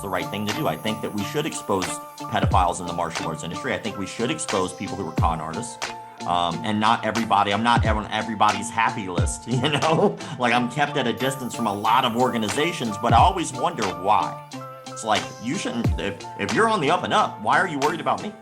the right thing to do. I think that we should expose pedophiles in the martial arts industry. I think we should expose people who are con artists. And not everybody, I'm not on everybody's happy list, you know? Like, I'm kept at a distance from a lot of organizations, but I always wonder why. It's like, you shouldn't, if you're on the up and up, why are you worried about me?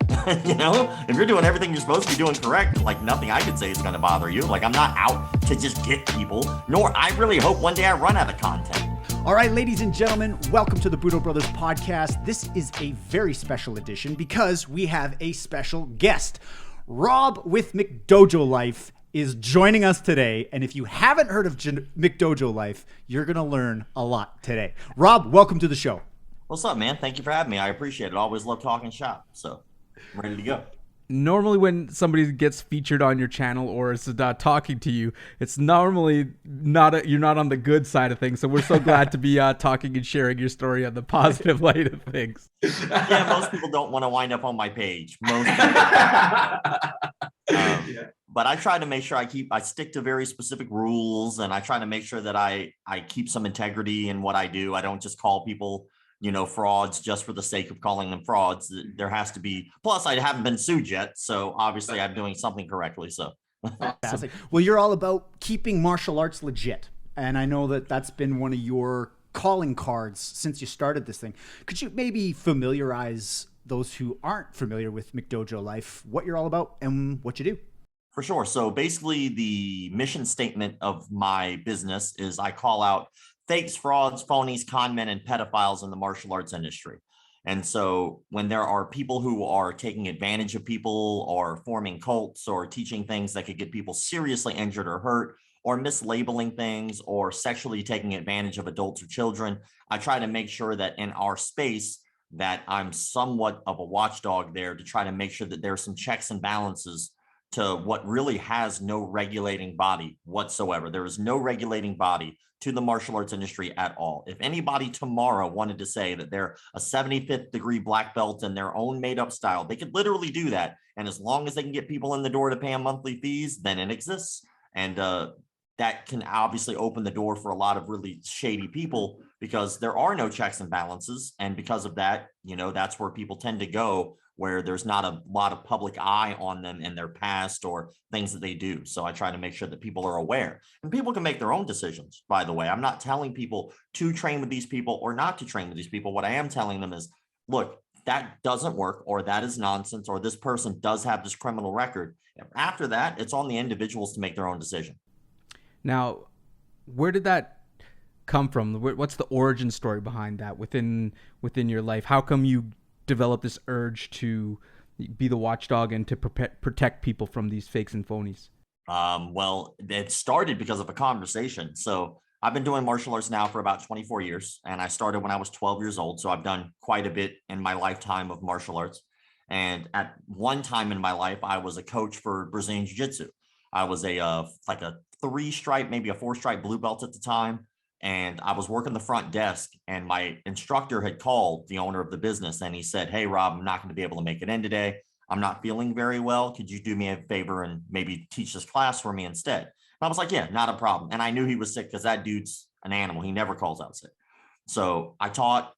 You know, if you're doing everything you're supposed to be doing correct, like, nothing I could say is going to bother you. Like, I'm not out to just get people, nor I really hope one day I run out of content. All right, ladies and gentlemen, welcome to the Budo Brothers podcast. This is a very special edition because we have a special guest. Rob with McDojoLife is joining us today. And if you haven't heard of McDojoLife, you're going to learn a lot today. Rob, welcome to the show. What's up, man? Thank you for having me. I appreciate it. I always love talking shop. So I'm ready to go. Normally when somebody gets featured on your channel or is talking to you, it's normally you're not on the good side of things. So we're so glad to be talking and sharing your story on the positive light of things. Yeah, most people don't want to wind up on my page. Most people. But I try to make sure I stick to very specific rules, and I try to make sure that I keep some integrity in what I do. I don't just call people, you know, frauds just for the sake of calling them frauds. There has to be, plus I haven't been sued yet. So obviously I'm doing something correctly. So fantastic. Well, you're all about keeping martial arts legit. And I know that that's been one of your calling cards since you started this thing. Could you maybe familiarize those who aren't familiar with McDojoLife, what you're all about and what you do? For sure. So basically the mission statement of my business is I call out fakes, frauds, phonies, con men, and pedophiles in the martial arts industry. And so when there are people who are taking advantage of people or forming cults or teaching things that could get people seriously injured or hurt or mislabeling things or sexually taking advantage of adults or children, I try to make sure that in our space that I'm somewhat of a watchdog there to try to make sure that there are some checks and balances to what really has no regulating body whatsoever. There is no regulating body to the martial arts industry at all. If anybody tomorrow wanted to say that they're a 75th degree black belt in their own made up style, they could literally do that. And as long as they can get people in the door to pay them monthly fees, then it exists. And that can obviously open the door for a lot of really shady people because there are no checks and balances. And because of that, you know, that's where people tend to go, where there's not a lot of public eye on them in their past or things that they do. So I try to make sure that people are aware, and people can make their own decisions. By the way, I'm not telling people to train with these people or not to train with these people. What I am telling them is, look, that doesn't work, or that is nonsense, or this person does have this criminal record. After that, it's on the individuals to make their own decision. Now, where did that come from? What's the origin story behind that within your life? How come you develop this urge to be the watchdog and to protect people from these fakes and phonies? Well, it started because of a conversation. So I've been doing martial arts now for about 24 years, and I started when I was 12 years old. So I've done quite a bit in my lifetime of martial arts. And at one time in my life, I was a coach for Brazilian Jiu-Jitsu. I was like a 3-stripe, maybe a 4-stripe blue belt at the time. And I was working the front desk, and my instructor had called the owner of the business, and he said, "Hey, Rob, I'm not going to be able to make it in today. I'm not feeling very well. Could you do me a favor and maybe teach this class for me instead?" And I was like, "Yeah, not a problem." And I knew he was sick because that dude's an animal. He never calls out sick. So we taught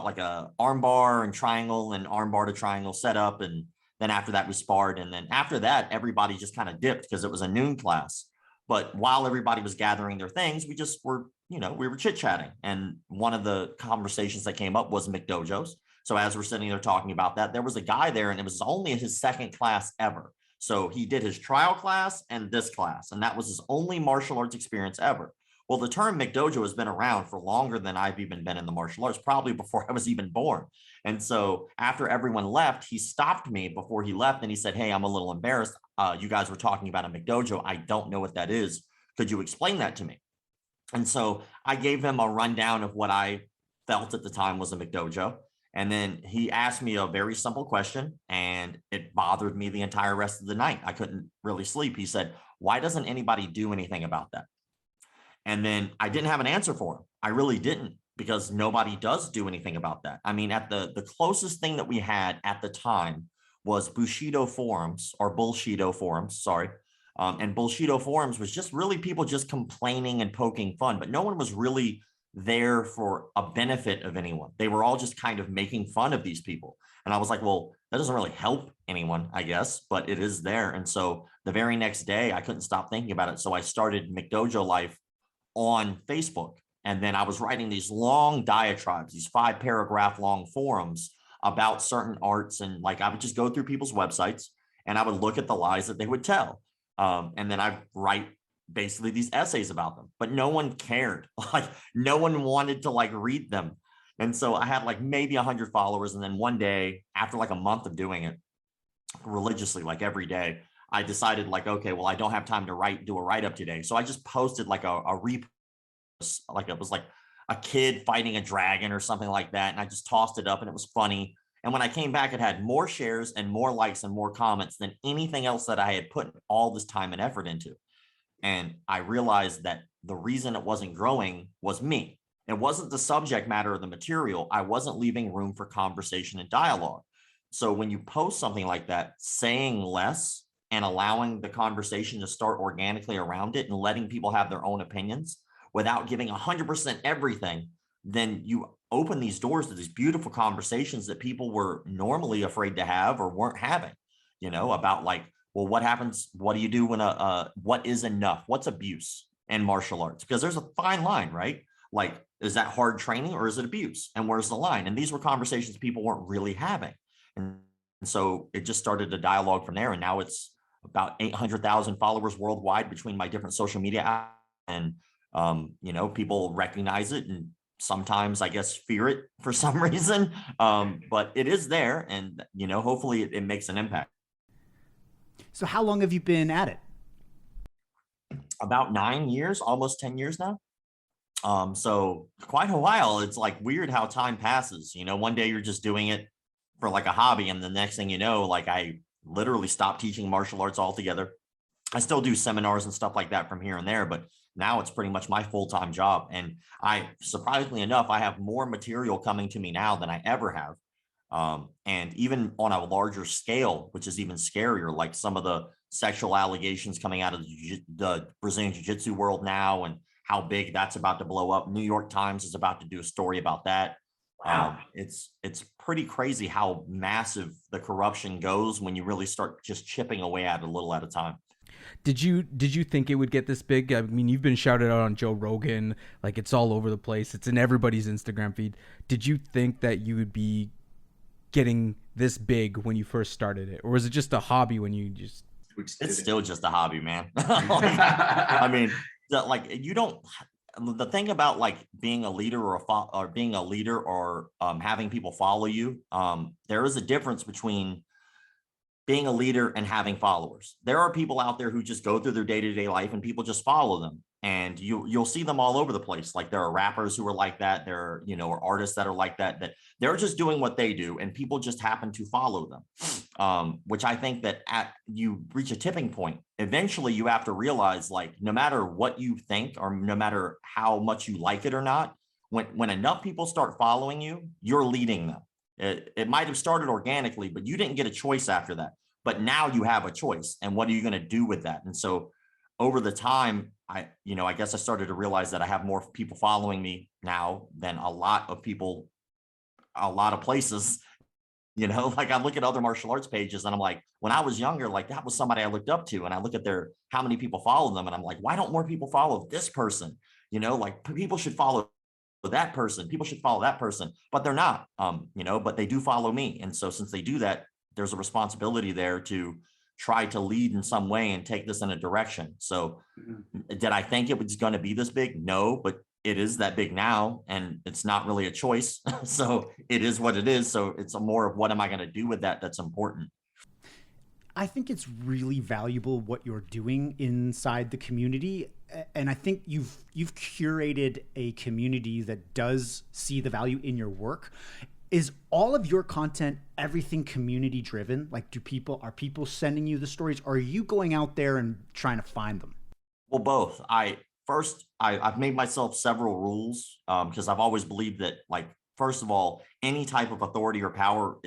like a arm bar and triangle and arm bar to triangle setup. And then after that, we sparred. And then after that, everybody just kind of dipped because it was a noon class. But while everybody was gathering their things, we were chit-chatting. And one of the conversations that came up was McDojos. So as we're sitting there talking about that, there was a guy there, and it was only his second class ever. So he did his trial class and this class, and that was his only martial arts experience ever. Well, the term McDojo has been around for longer than I've even been in the martial arts, probably before I was even born. And so after everyone left, he stopped me before he left, and he said, "Hey, I'm a little embarrassed. You guys were talking about a McDojo. I don't know what that is. Could you explain that to me?" And so I gave him a rundown of what I felt at the time was a McDojo. And then he asked me a very simple question, and it bothered me the entire rest of the night. I couldn't really sleep. He said, "Why doesn't anybody do anything about that?" And then I didn't have an answer for him. I really didn't, because nobody does do anything about that. I mean, at the closest thing that we had at the time was Bushido forums, or Bullshido forums, sorry. And Bullshido forums was just really people just complaining and poking fun, but no one was really there for a benefit of anyone. They were all just kind of making fun of these people. And I was like, well, that doesn't really help anyone, I guess, but it is there. And so the very next day, I couldn't stop thinking about it. So I started McDojoLife on Facebook. And then I was writing these long diatribes, these 5-paragraph long forums about certain arts. And like, I would just go through people's websites and I would look at the lies that they would tell. And then I'd write basically these essays about them, but no one cared. Like no one wanted to like read them. And so I had like maybe 100 followers. And then one day, after like a month of doing it religiously, like every day, I decided like, okay, well, I don't have time to do a write-up today. So I just posted like a repost, like it was like a kid fighting a dragon or something like that. And I just tossed it up and it was funny. And when I came back, it had more shares and more likes and more comments than anything else that I had put all this time and effort into. And I realized that the reason it wasn't growing was me. It wasn't the subject matter of the material. I wasn't leaving room for conversation and dialogue. So when you post something like that, saying less and allowing the conversation to start organically around it and letting people have their own opinions without giving 100% everything, then you open these doors to these beautiful conversations that people were normally afraid to have or weren't having, about like, well, what happens? What do you do when what is enough? What's abuse in martial arts? Because there's a fine line, right? Like, is that hard training or is it abuse? And where's the line? And these were conversations people weren't really having. And so it just started a dialogue from there. And now it's about 800,000 followers worldwide between my different social media apps. And, people recognize it and sometimes I guess fear it for some reason. But it is there and, hopefully it makes an impact. So how long have you been at it? About 9 years, almost 10 years now. So quite a while. It's like weird how time passes. One day you're just doing it for like a hobby. And the next thing you know, like I literally stopped teaching martial arts altogether. I still do seminars and stuff like that from here and there, but now it's pretty much my full-time job. And surprisingly enough, I have more material coming to me now than I ever have. And even on a larger scale, which is even scarier, like some of the sexual allegations coming out of the Brazilian Jiu-Jitsu world now and how big that's about to blow up. New York Times is about to do a story about that. Wow. It's pretty crazy how massive the corruption goes when you really start just chipping away at it a little at a time. Did you think it would get this big? I mean, you've been shouted out on Joe Rogan, like it's all over the place. It's in everybody's Instagram feed. Did you think that you would be getting this big when you first started it? Or was it just a hobby when you just... It's still just a hobby, man. I mean, the thing about like being a leader or having people follow you, there is a difference between being a leader and having followers. There are people out there who just go through their day-to-day life and people just follow them. And you'll see them all over the place. Like there are rappers who are like that. There are, or artists that are like that they're just doing what they do and people just happen to follow them. Which I think that you reach a tipping point. Eventually you have to realize like, no matter what you think or no matter how much you like it or not, when enough people start following you, you're leading them. It might have started organically, but you didn't get a choice after that. But now you have a choice. And what are you going to do with that? And so over the time, I guess I started to realize that I have more people following me now than a lot of people, a lot of places, like I look at other martial arts pages and I'm like, when I was younger, like that was somebody I looked up to. And I look at how many people follow them. And I'm like, why don't more people follow this person? Like people should follow that person. People should follow that person, but they're not, but they do follow me. And so since they do that, there's a responsibility there to try to lead in some way and take this in a direction. So did I think it was going to be this big? No, but it is that big now and it's not really a choice. So it is what it is. So it's more of what am I going to do with that? That's important. I think it's really valuable what you're doing inside the community. And I think you've curated a community that does see the value in your work. Is all of your content, everything community driven? Like are people sending you the stories? Or are you going out there and trying to find them? Well, both. I've made myself several rules because I've always believed that, like, first of all, any type of authority or power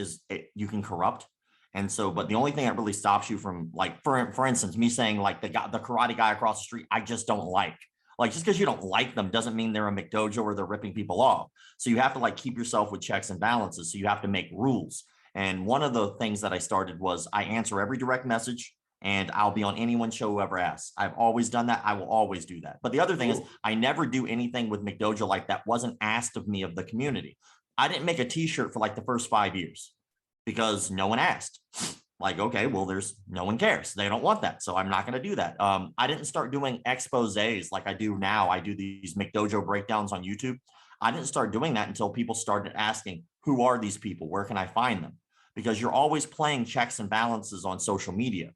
you can corrupt. And so, but the only thing that really stops you from, like, for instance, me saying like the karate guy across the street, I just don't like. Like just because you don't like them doesn't mean they're a McDojo or they're ripping people off. So you have to like keep yourself with checks and balances. So you have to make rules. And one of the things that I started was I answer every direct message and I'll be on anyone's show whoever asks. I've always done that. I will always do that. But the other thing is I never do anything with McDojoLife that wasn't asked of me of the community. I didn't make a t-shirt for like the first 5 years because no one asked. Like, okay, well, no one cares. They don't want that. So I'm not going to do that. I didn't start doing exposés like I do now. I do these McDojo breakdowns on YouTube. I didn't start doing that until people started asking, who are these people? Where can I find them? Because you're always playing checks and balances on social media.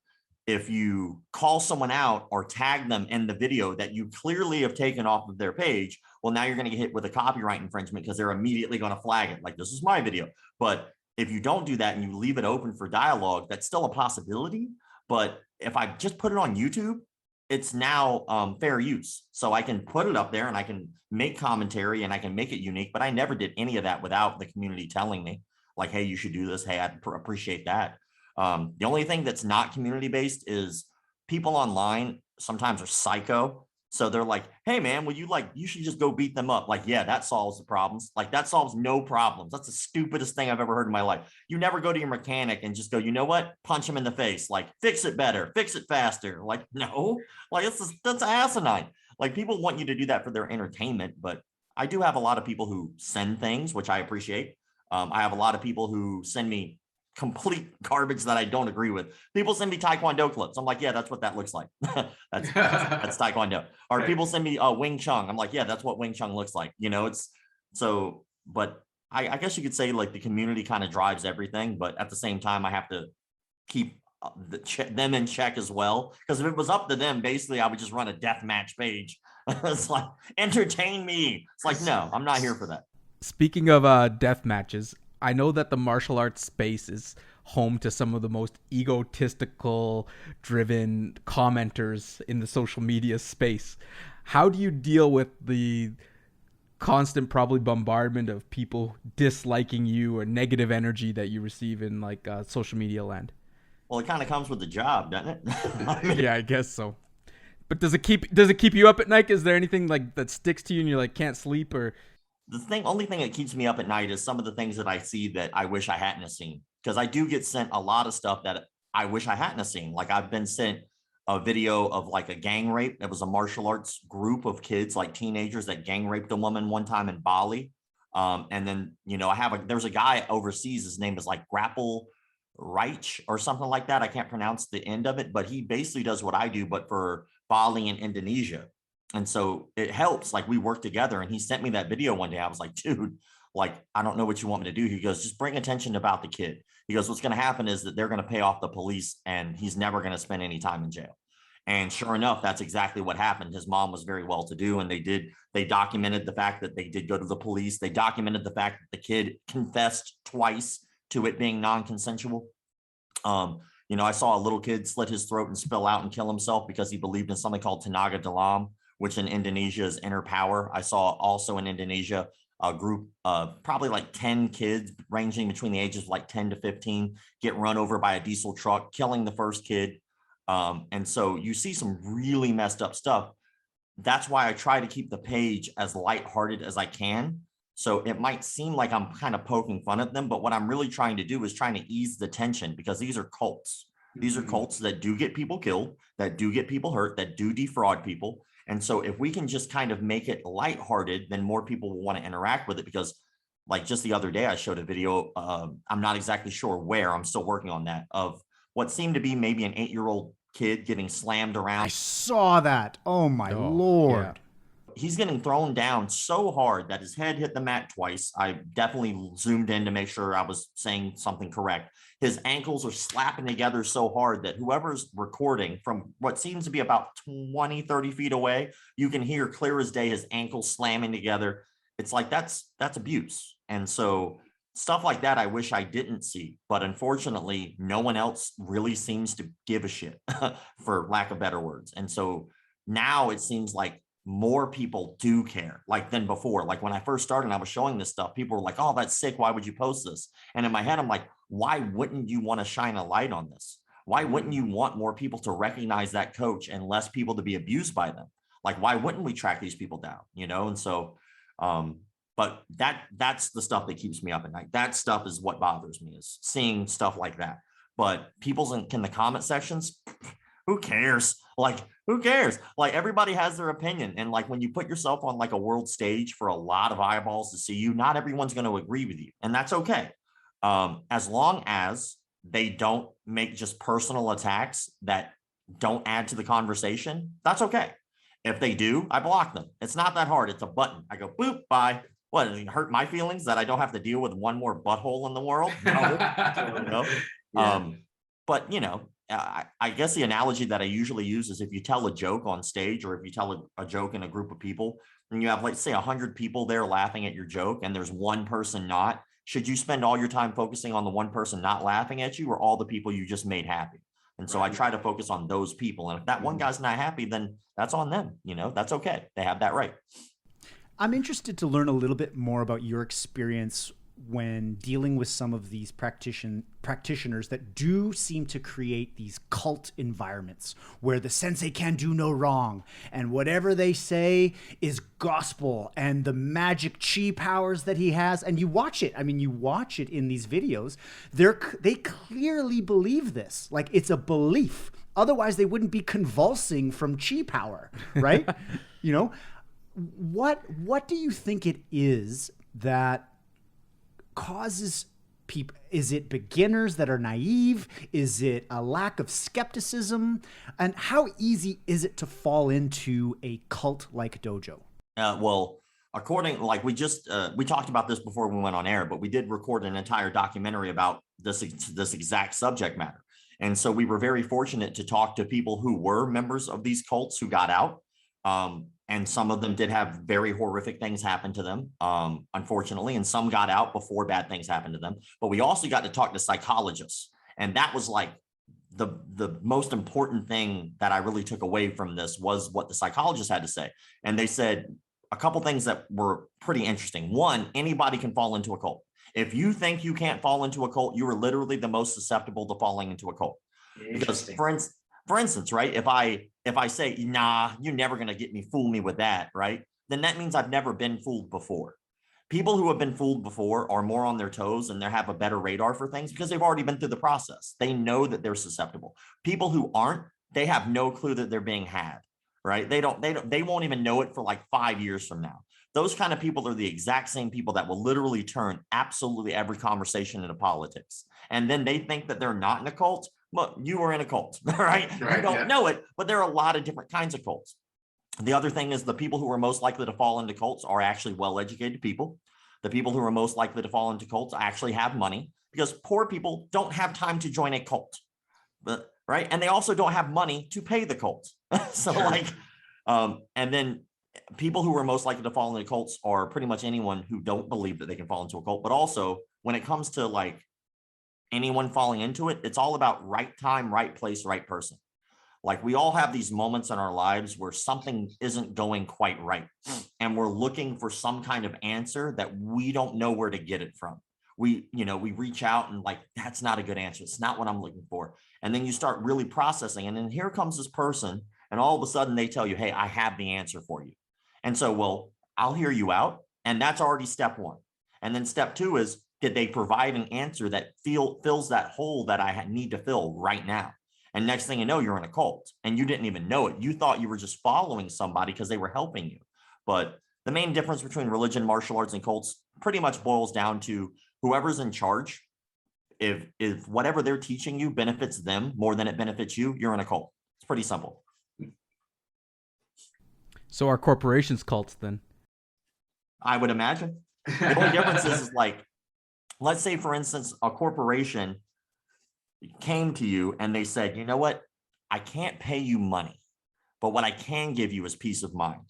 If you call someone out or tag them in the video that you clearly have taken off of their page, well, now you're going to get hit with a copyright infringement because they're immediately going to flag it. Like, this is my video. But if you don't do that and you leave it open for dialogue, that's still a possibility. But if I just put it on YouTube, it's now fair use. So I can put it up there and I can make commentary and I can make it unique. But I never did any of that without the community telling me, like, hey, you should do this. Hey, I'd appreciate that. The only thing that's not community based is people online sometimes are psycho. So they're like, hey, man, you should just go beat them up. Like, yeah, that solves the problems. Like, that solves no problems. That's the stupidest thing I've ever heard in my life. You never go to your mechanic and just go, you know what? Punch him in the face. Like, fix it better, fix it faster. Like, no, like that's asinine. Like, people want you to do that for their entertainment. But I do have a lot of people who send things, which I appreciate. I have a lot of people who send me complete garbage that I don't agree with. People send me Taekwondo clips. I'm like, yeah, that's what that looks like. that's Taekwondo. Or okay. People send me Wing Chun. I'm like, yeah, that's what Wing Chun looks like. You know, it's so, but I guess you could say like the community kind of drives everything, but at the same time, I have to keep them in check as well. Because if it was up to them, basically I would just run a death match page. It's like, entertain me. It's like, no, I'm not here for that. Speaking of death matches, I know that the martial arts space is home to some of the most egotistical driven commenters in the social media space. How do you deal with the constant probably bombardment of people disliking you or negative energy that you receive in like social media land? Well, it kind of comes with the job, doesn't it? I mean, yeah, I guess so. But does it keep you up at night? Is there anything like that sticks to you and you like can't sleep? Or only thing that keeps me up at night is some of the things that I see that I wish I hadn't seen, because I do get sent a lot of stuff that I wish I hadn't seen. Like, I've been sent a video of like a gang rape. It was a martial arts group of kids, like teenagers, that gang raped a woman one time in Bali. And then, you know, there's a guy overseas. His name is like Grapple Reich or something like that. I can't pronounce the end of it, but he basically does what I do, but for Bali and Indonesia. And so it helps. Like, we work together, and he sent me that video one day. I was like, dude, like, I don't know what you want me to do. He goes, just bring attention about the kid. He goes, what's going to happen is that they're going to pay off the police and he's never going to spend any time in jail. And sure enough, that's exactly what happened. His mom was very well to do, and they documented the fact that they did go to the police. They documented the fact that the kid confessed twice to it being non-consensual. You know, I saw a little kid slit his throat and spill out and kill himself because he believed in something called tenaga dalam, which in Indonesia is inner power. I saw also in Indonesia a group of probably like 10 kids ranging between the ages of like 10 to 15 get run over by a diesel truck, killing the first kid. And so you see some really messed up stuff. That's why I try to keep the page as lighthearted as I can. So it might seem like I'm kind of poking fun at them, but what I'm really trying to do is trying to ease the tension, because these are cults. These are cults that do get people killed, that do get people hurt, that do defraud people. And so if we can just kind of make it lighthearted, then more people will want to interact with it. Because like just the other day, I showed a video, I'm not exactly sure where, I'm still working on that, of what seemed to be maybe an 8-year-old kid getting slammed around. I saw that. Oh my Lord. Yeah. He's getting thrown down so hard that his head hit the mat twice. I definitely zoomed in to make sure I was saying something correct. His ankles are slapping together so hard that whoever's recording from what seems to be about 20, 30 feet away, you can hear clear as day his ankles slamming together. It's like, that's abuse. And so stuff like that, I wish I didn't see. But unfortunately, no one else really seems to give a shit, for lack of better words. And so now it seems like more people do care like than before. Like when I first started and I was showing this stuff, people were like, oh, that's sick. Why would you post this? And in my head, I'm like, why wouldn't you want to shine a light on this? Why wouldn't you want more people to recognize that coach and less people to be abused by them? Like, why wouldn't we track these people down? And so, but that's the stuff that keeps me up at night. That stuff is what bothers me, is seeing stuff like that. But people's in the comment sections, who cares? Like, who cares? Like, everybody has their opinion. And like, when you put yourself on like a world stage for a lot of eyeballs to see you, not everyone's going to agree with you. And that's okay. As long as they don't make just personal attacks that don't add to the conversation, that's okay. If they do, I block them. It's not that hard. It's a button. I go, boop, bye. What, does it hurt my feelings that I don't have to deal with one more butthole in the world? No. Yeah. But I guess the analogy that I usually use is, if you tell a joke on stage, or if you tell a joke in a group of people, and you have, let's say, 100 people there laughing at your joke, and there's one person not, should you spend all your time focusing on the one person not laughing at you, or all the people you just made happy? And so I try to focus on those people. And if that one guy's not happy, then that's on them. That's okay. They have that right. I'm interested to learn a little bit more about your experience when dealing with some of these practitioners that do seem to create these cult environments where the sensei can do no wrong, and whatever they say is gospel, and the magic chi powers that he has. And you watch it. I mean, you watch it in these videos. They clearly believe this. Like, it's a belief. Otherwise, they wouldn't be convulsing from chi power, right? What do you think it is that causes people? Is it beginners that are naive? Is it a lack of skepticism? And how easy is it to fall into a cult like dojo? Well, like we talked about this before we went on air, but we did record an entire documentary about this exact subject matter. And so we were very fortunate to talk to people who were members of these cults who got out. And some of them did have very horrific things happen to them, unfortunately, and some got out before bad things happened to them. But we also got to talk to psychologists. And that was like the most important thing that I really took away from this, was what the psychologists had to say. And they said a couple things that were pretty interesting. One, anybody can fall into a cult. If you think you can't fall into a cult, you are literally the most susceptible to falling into a cult. Because for instance, right, if I say, nah, you're never going to fool me with that, right, then that means I've never been fooled before. People who have been fooled before are more on their toes, and they have a better radar for things because they've already been through the process. They know that they're susceptible. People who aren't, they have no clue that they're being had, right? They won't even know it for like 5 years from now. Those kind of people are the exact same people that will literally turn absolutely every conversation into politics. And then they think that they're not in a cult. But you are in a cult, right? You don't know it, but there are a lot of different kinds of cults. The other thing is, the people who are most likely to fall into cults are actually well-educated people. The people who are most likely to fall into cults actually have money, because poor people don't have time to join a cult, right? And they also don't have money to pay the cult. So and then people who are most likely to fall into cults are pretty much anyone who don't believe that they can fall into a cult. But also, when it comes to like anyone falling into it, it's all about right time, right place, right person. Like, we all have these moments in our lives where something isn't going quite right, and we're looking for some kind of answer that we don't know where to get it from. We reach out and like, that's not a good answer. It's not what I'm looking for. And then you start really processing, and then here comes this person, and all of a sudden they tell you, hey, I have the answer for you. And so, well, I'll hear you out. And that's already step one. And then step two is, did they provide an answer that fills that hole that I need to fill right now? And next thing you know, you're in a cult, and you didn't even know it. You thought you were just following somebody because they were helping you. But the main difference between religion, martial arts, and cults pretty much boils down to whoever's in charge. If whatever they're teaching you benefits them more than it benefits you, you're in a cult. It's pretty simple. So are corporations cults then? I would imagine. The only difference is like, let's say, for instance, a corporation came to you and they said, you know what, I can't pay you money, but what I can give you is peace of mind.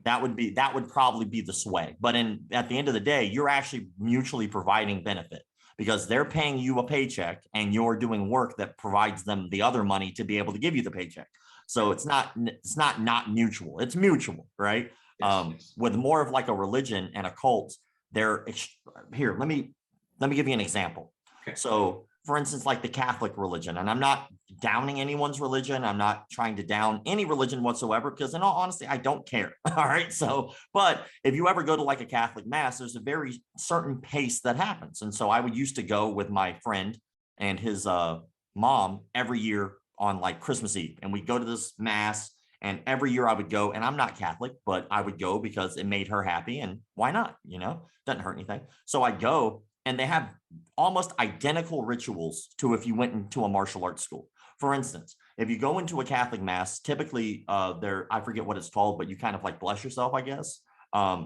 That would probably be the sway. But at the end of the day, you're actually mutually providing benefit, because they're paying you a paycheck and you're doing work that provides them the other money to be able to give you the paycheck. So it's not mutual. It's mutual, right? Yes. With more of like a religion and a cult, here, let me give you an example. Okay. So for instance, like the Catholic religion, and I'm not downing anyone's religion. I'm not trying to down any religion whatsoever, because in all honesty, I don't care. All right. So, but if you ever go to like a Catholic mass, there's a very certain pace that happens. And so I would used to go with my friend and his mom every year on like Christmas Eve. And we'd go to this mass, and every year I would go, and I'm not Catholic, but I would go because it made her happy, and why not? Doesn't hurt anything. So I'd go, and they have almost identical rituals to if you went into a martial arts school. For instance, if you go into a Catholic mass, typically I forget what it's called, but you kind of like bless yourself, I guess.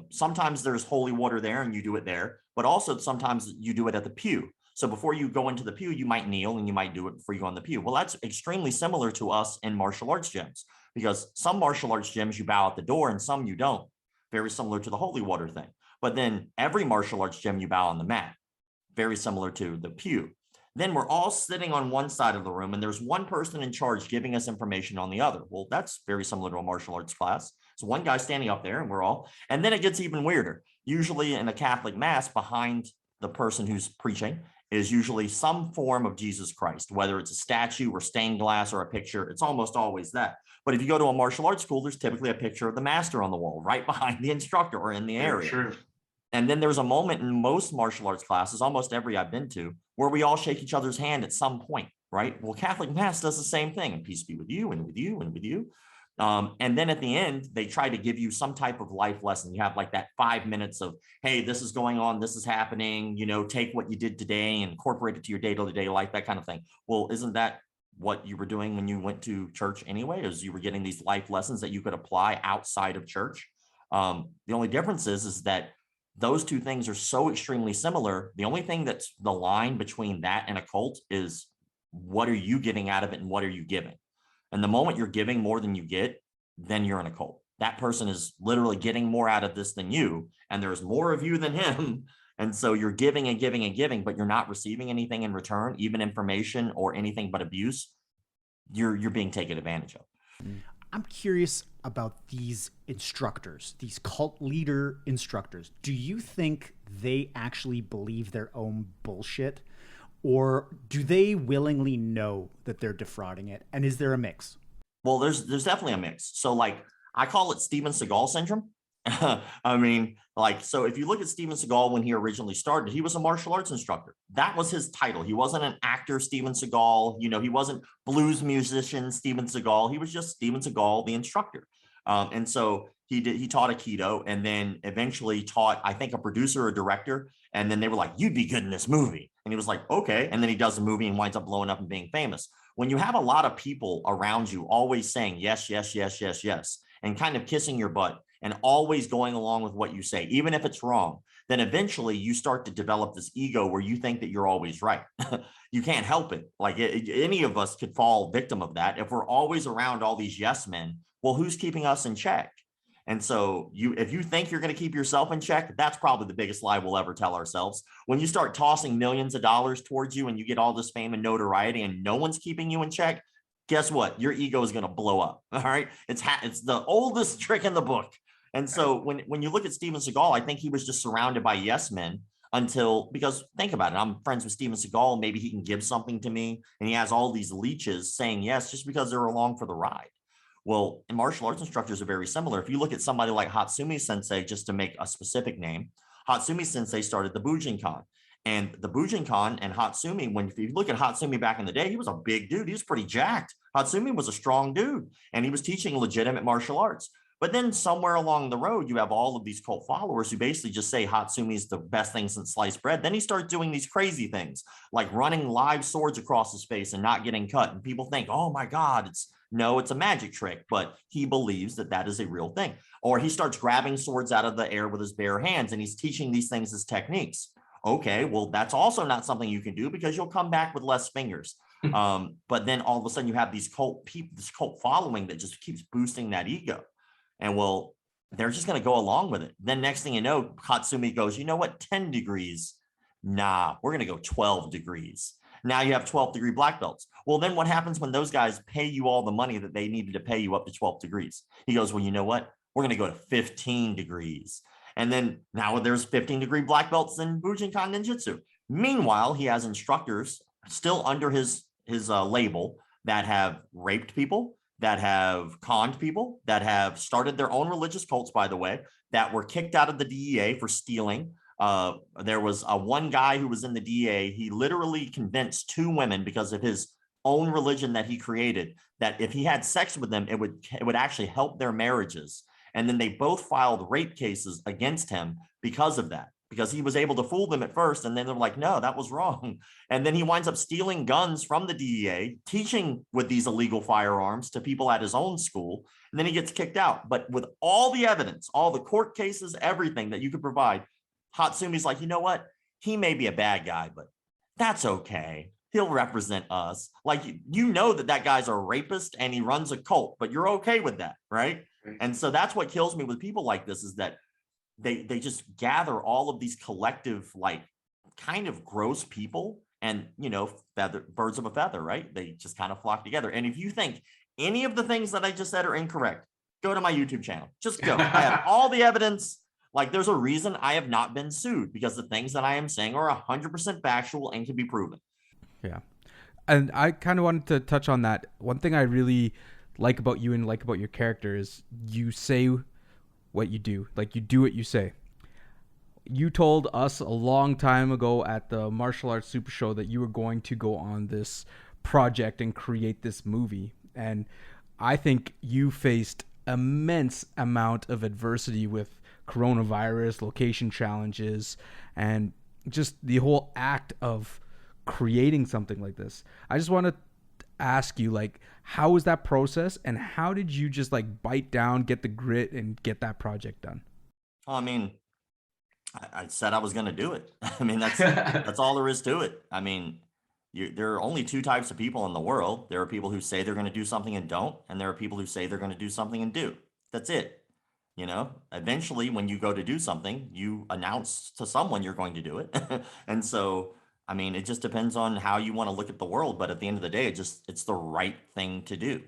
Sometimes there's holy water there and you do it there, but also sometimes you do it at the pew. So before you go into the pew, you might kneel and you might do it before you go in the pew. Well, that's extremely similar to us in martial arts gyms, because some martial arts gyms you bow at the door and some you don't. Very similar to the holy water thing. But then every martial arts gym you bow on the mat. Very similar to the pew. Then we're all sitting on one side of the room, and there's one person in charge giving us information on the other. Well, that's very similar to a martial arts class. So one guy standing up there, and then it gets even weirder. Usually in a Catholic mass, behind the person who's preaching is usually some form of Jesus Christ, whether it's a statue or stained glass or a picture. It's almost always that. But if you go to a martial arts school, there's typically a picture of the master on the wall right behind the instructor or in the area. Sure. And then there's a moment in most martial arts classes, almost every I've been to, where we all shake each other's hand at some point, right? Well, Catholic mass does the same thing, and peace be with you and with you and with you. And then at the end, they try to give you some type of life lesson. You have like that 5 minutes of, hey, this is going on, this is happening, take what you did today and incorporate it to your day-to-day life, that kind of thing. Well, isn't that what you were doing when you went to church anyway? Is you were getting these life lessons that you could apply outside of church? The only difference is that those two things are so extremely similar. The only thing that's the line between that and a cult is, what are you getting out of it and what are you giving? And the moment you're giving more than you get, then you're in a cult. That person is literally getting more out of this than you, and there's more of you than him. And so you're giving and giving and giving, but you're not receiving anything in return, even information or anything but abuse. You're being taken advantage of. I'm curious about these instructors, these cult leader instructors. Do you think they actually believe their own bullshit, or do they willingly know that they're defrauding it? And is there a mix? Well, there's definitely a mix. So like, I call it Steven Seagal syndrome. I mean, like, so if you look at Steven Seagal, when he originally started, he was a martial arts instructor. That was his title. He wasn't an actor, Steven Seagal. He wasn't blues musician, Steven Seagal. He was just Steven Seagal, the instructor. And so he taught Aikido, and then eventually taught, I think, a producer or director. And then they were like, you'd be good in this movie. And he was like, okay. And then he does the movie and winds up blowing up and being famous. When you have a lot of people around you always saying yes, yes, yes, yes, yes, and kind of kissing your butt, and always going along with what you say, even if it's wrong, then eventually you start to develop this ego where you think that you're always right. You can't help it. Like any of us could fall victim of that. If we're always around all these yes men, well, who's keeping us in check? And so if you think you're going to keep yourself in check, that's probably the biggest lie we'll ever tell ourselves. When you start tossing millions of dollars towards you and you get all this fame and notoriety and no one's keeping you in check, guess what? Your ego is going to blow up. All right. It's the oldest trick in the book. And so when you look at Steven Seagal, I think he was just surrounded by yes men because think about it. I'm friends with Steven Seagal. Maybe he can give something to me. And he has all these leeches saying yes, just because they're along for the ride. Well, and martial arts instructors are very similar. If you look at somebody like Hatsumi Sensei, just to make a specific name, Hatsumi Sensei started the Bujinkan. And the Bujinkan and Hatsumi, if you look at Hatsumi back in the day, he was a big dude. He was pretty jacked. Hatsumi was a strong dude, and he was teaching legitimate martial arts. But then somewhere along the road, you have all of these cult followers who basically just say Hatsumi's the best thing since sliced bread. Then he starts doing these crazy things, like running live swords across his face and not getting cut. And people think, oh my God, it's a magic trick. But he believes that is a real thing. Or he starts grabbing swords out of the air with his bare hands, and he's teaching these things as techniques. Okay, well, that's also not something you can do because you'll come back with less fingers. But then all of a sudden you have these this cult following that just keeps boosting that ego. And well, they're just going to go along with it. Then next thing you know, Hatsumi goes, you know what, 10 degrees? Nah, we're going to go 12 degrees. Now you have 12 degree black belts. Well, then what happens when those guys pay you all the money that they needed to pay you up to 12 degrees? He goes, well, you know what? We're going to go to 15 degrees. And then now there's 15 degree black belts in Bujinkan Ninjutsu. Meanwhile, he has instructors still under his label that have raped people, that have conned people, that have started their own religious cults, by the way, that were kicked out of the DEA for stealing. There was one guy who was in the DEA. He literally convinced 2 women, because of his own religion that he created, that if he had sex with them, it would actually help their marriages. And then they both filed rape cases against him because of that, because he was able to fool them at first. And then they're like, no, that was wrong. And then he winds up stealing guns from the DEA, teaching with these illegal firearms to people at his own school. And then he gets kicked out. But with all the evidence, all the court cases, everything that you could provide, Hatsumi's like, you know what? He may be a bad guy, but that's okay. He'll represent us. Like, you know that guy's a rapist and he runs a cult, but you're okay with that, right? And so that's what kills me with people like this, is that they just gather all of these collective, like, kind of gross people, and, you know, birds of a feather, right? They just kind of flock together. And if you think any of the things that I just said are incorrect, go to my YouTube channel. Just go. I have all the evidence. Like, there's a reason I have not been sued, because the things that I am saying are 100% factual and can be proven. Yeah. And I kind of wanted to touch on that. One thing I really like about you and like about your character is you say what you do. Like, you do what you say. You told us a long time ago at the Martial Arts Super Show that you were going to go on this project and create this movie. And I think you faced immense amount of adversity with coronavirus, location challenges, and just the whole act of creating something like this. I just want to ask you, like, how was that process, and how did you just, like, bite down, get the grit, and get that project done? I mean, I said I was going to do it. I mean, that's all there is to it. I mean, there are only 2 types of people in the world. There are people who say they're going to do something and don't, and there are people who say they're going to do something and do. That's it. You know, eventually when you go to do something, you announce to someone you're going to do it. And so, I mean, it just depends on how you want to look at the world. But at the end of the day, it's the right thing to do.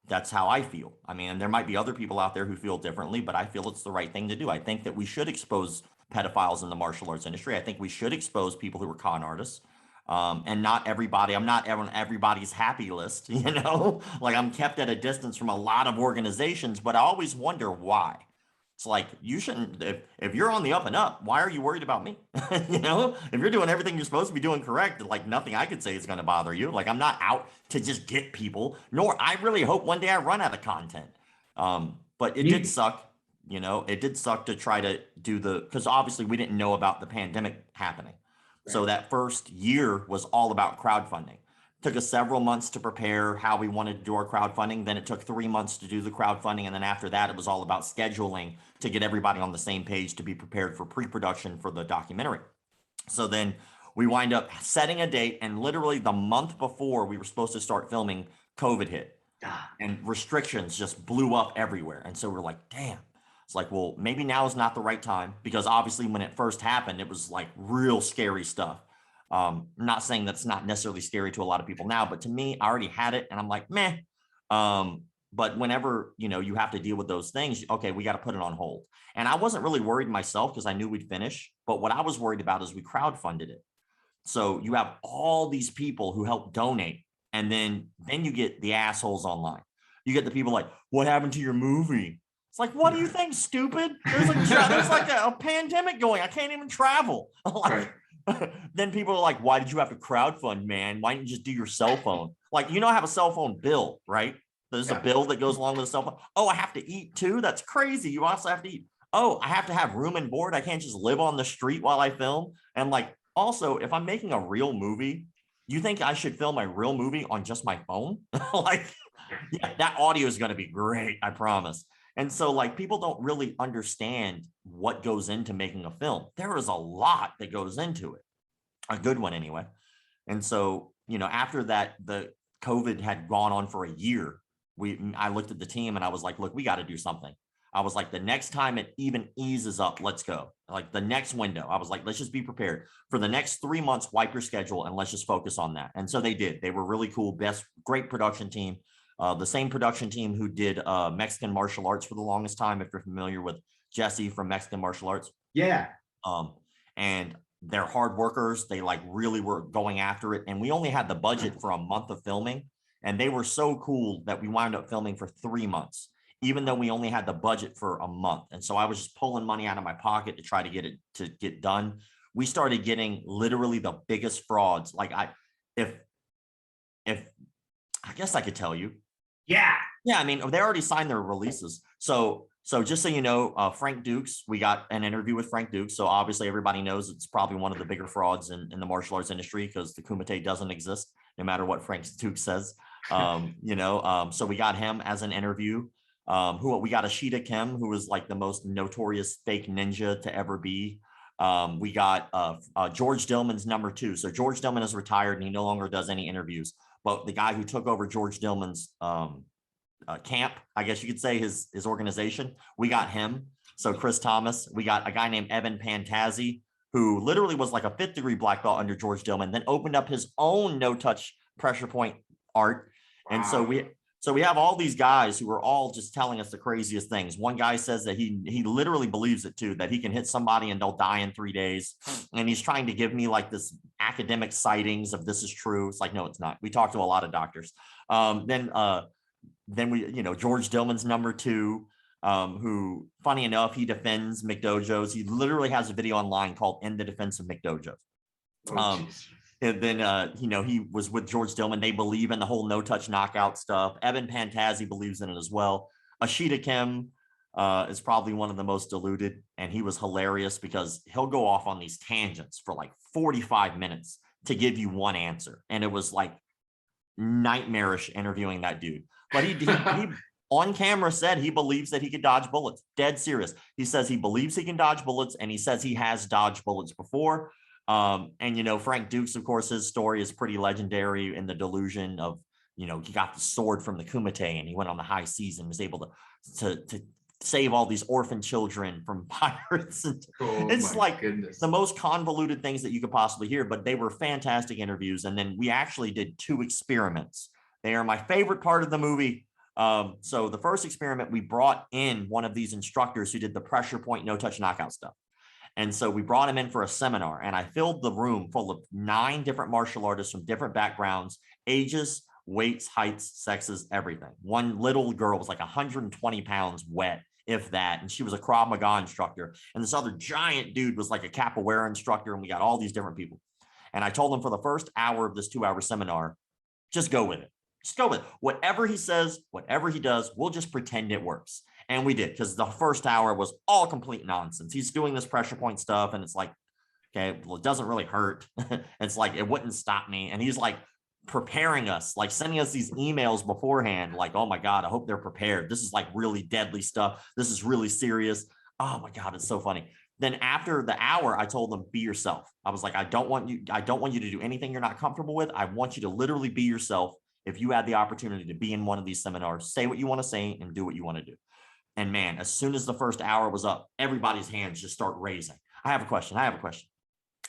That's how I feel. I mean, there might be other people out there who feel differently, but I feel it's the right thing to do. I think that we should expose pedophiles in the martial arts industry. I think we should expose people who are con artists. And not everybody, I'm not on everybody's happy list, you know, like, I'm kept at a distance from a lot of organizations, but I always wonder why. It's like, you shouldn't, if you're on the up and up, why are you worried about me? You know, if you're doing everything you're supposed to be doing correct, like, nothing I could say is going to bother you. Like, I'm not out to just get people, nor I really hope one day I run out of content. But it did suck, you know, it did suck to try to do because obviously we didn't know about the pandemic happening. Right. So that first year was all about crowdfunding. Took us several months to prepare how we wanted to do our crowdfunding. Then it took 3 months to do the crowdfunding. And then after that, it was all about scheduling to get everybody on the same page to be prepared for pre-production for the documentary. So then we wind up setting a date, and literally the month before we were supposed to start filming, COVID hit and restrictions just blew up everywhere. And so we're like, damn. It's like, well, maybe now is not the right time, because obviously when it first happened, it was like real scary stuff. I'm not saying that's not necessarily scary to a lot of people now, but to me, I already had it and I'm like, meh. But whenever, you know, you have to deal with those things, okay, we got to put it on hold. And I wasn't really worried myself because I knew we'd finish. But what I was worried about is we crowdfunded it. So you have all these people who help donate, and then you get the assholes online. You get the people like, what happened to your movie? It's like, what do you think, stupid? There's like a pandemic going. I can't even travel. Like, then people are like, why did you have to crowdfund, man? Why didn't you just do your cell phone? Like, you know, I have a cell phone bill, right? There's a bill that goes along with a cell phone. Oh, I have to eat too? That's crazy. You also have to eat. Oh, I have to have room and board. I can't just live on the street while I film. And like, also, if I'm making a real movie, you think I should film a real movie on just my phone? Like, yeah, that audio is going to be great, I promise. And so, like, people don't really understand what goes into making a film. There is a lot that goes into it, a good one anyway. And so, you know, after that, the COVID had gone on for a year. I looked at the team and I was like, look, we got to do something. I was like, the next time it even eases up, let's go. Like, the next window, I was like, let's just be prepared for the next 3 months, wipe your schedule and let's just focus on that. And so they did. They were really cool. Great production team. The same production team who did Mexican martial arts for the longest time, if you're familiar with Jesse from Mexican martial arts. Yeah. And they're hard workers. They like really were going after it. And we only had the budget for a month of filming. And they were so cool that we wound up filming for 3 months, even though we only had the budget for a month. And so I was just pulling money out of my pocket to try to get it to get done. We started getting literally the biggest frauds. Like if I guess I could tell you. Yeah. Yeah. I mean, they already signed their releases. So just so you know, Frank Dukes, we got an interview with Frank Dukes. So obviously everybody knows it's probably one of the bigger frauds in the martial arts industry because the Kumite doesn't exist no matter what Frank Dukes says. So we got him as an interview. We got Ashita Kim, who was like the most notorious fake ninja to ever be. We got George Dillman's number 2. So George Dillman is retired and he no longer does any interviews. But the guy who took over George Dillman's camp, I guess you could say his organization, we got him. So Chris Thomas. We got a guy named Evan Pantazzi, who literally was like a 5th degree black belt under George Dillman, then opened up his own no-touch pressure point art. Wow. And so we have all these guys who are all just telling us the craziest things. One guy says that he literally believes it too, that he can hit somebody and they'll die in 3 days. And he's trying to give me like this academic sightings of this is true. It's like, no, it's not. We talked to a lot of doctors. Then we, George Dillman's number 2, who, funny enough, he defends McDojos. He literally has a video online called "In the Defense of McDojos." And then, he was with George Dillman. They believe in the whole no-touch knockout stuff. Evan Pantazzi believes in it as well. Ashita Kim is probably one of the most deluded, and he was hilarious because he'll go off on these tangents for like 45 minutes to give you one answer. And it was like nightmarish interviewing that dude. But he on camera said he believes that he could dodge bullets. Dead serious. He says he believes he can dodge bullets, and he says he has dodged bullets before. Frank Dukes, of course, his story is pretty legendary in the delusion of, he got the sword from the Kumite and he went on the high seas and was able to save all these orphan children from pirates. It's like the most convoluted things that you could possibly hear, but they were fantastic interviews. And then we actually did 2 experiments. They are my favorite part of the movie. So the first experiment, we brought in one of these instructors who did the pressure point, no touch knockout stuff. And so we brought him in for a seminar, and I filled the room full of 9 different martial artists from different backgrounds, ages, weights, heights, sexes, everything. One little girl was like 120 pounds wet, if that. And she was a Krav Maga instructor. And this other giant dude was like a capoeira instructor. And we got all these different people. And I told them for the first hour of this 2-hour seminar, just go with it. Just go with it. Whatever he says, whatever he does, we'll just pretend it works. And we did, because the first hour was all complete nonsense. He's doing this pressure point stuff, and it's like, okay, well, it doesn't really hurt. It's like, it wouldn't stop me. And he's like preparing us, like sending us these emails beforehand, like, oh my God, I hope they're prepared. This is like really deadly stuff. This is really serious. Oh my God, it's so funny. Then after the hour, I told them, be yourself. I was like, I don't want you to do anything you're not comfortable with. I want you to literally be yourself. If you had the opportunity to be in one of these seminars, say what you want to say and do what you want to do. And man, as soon as the first hour was up, everybody's hands just start raising. I have a question.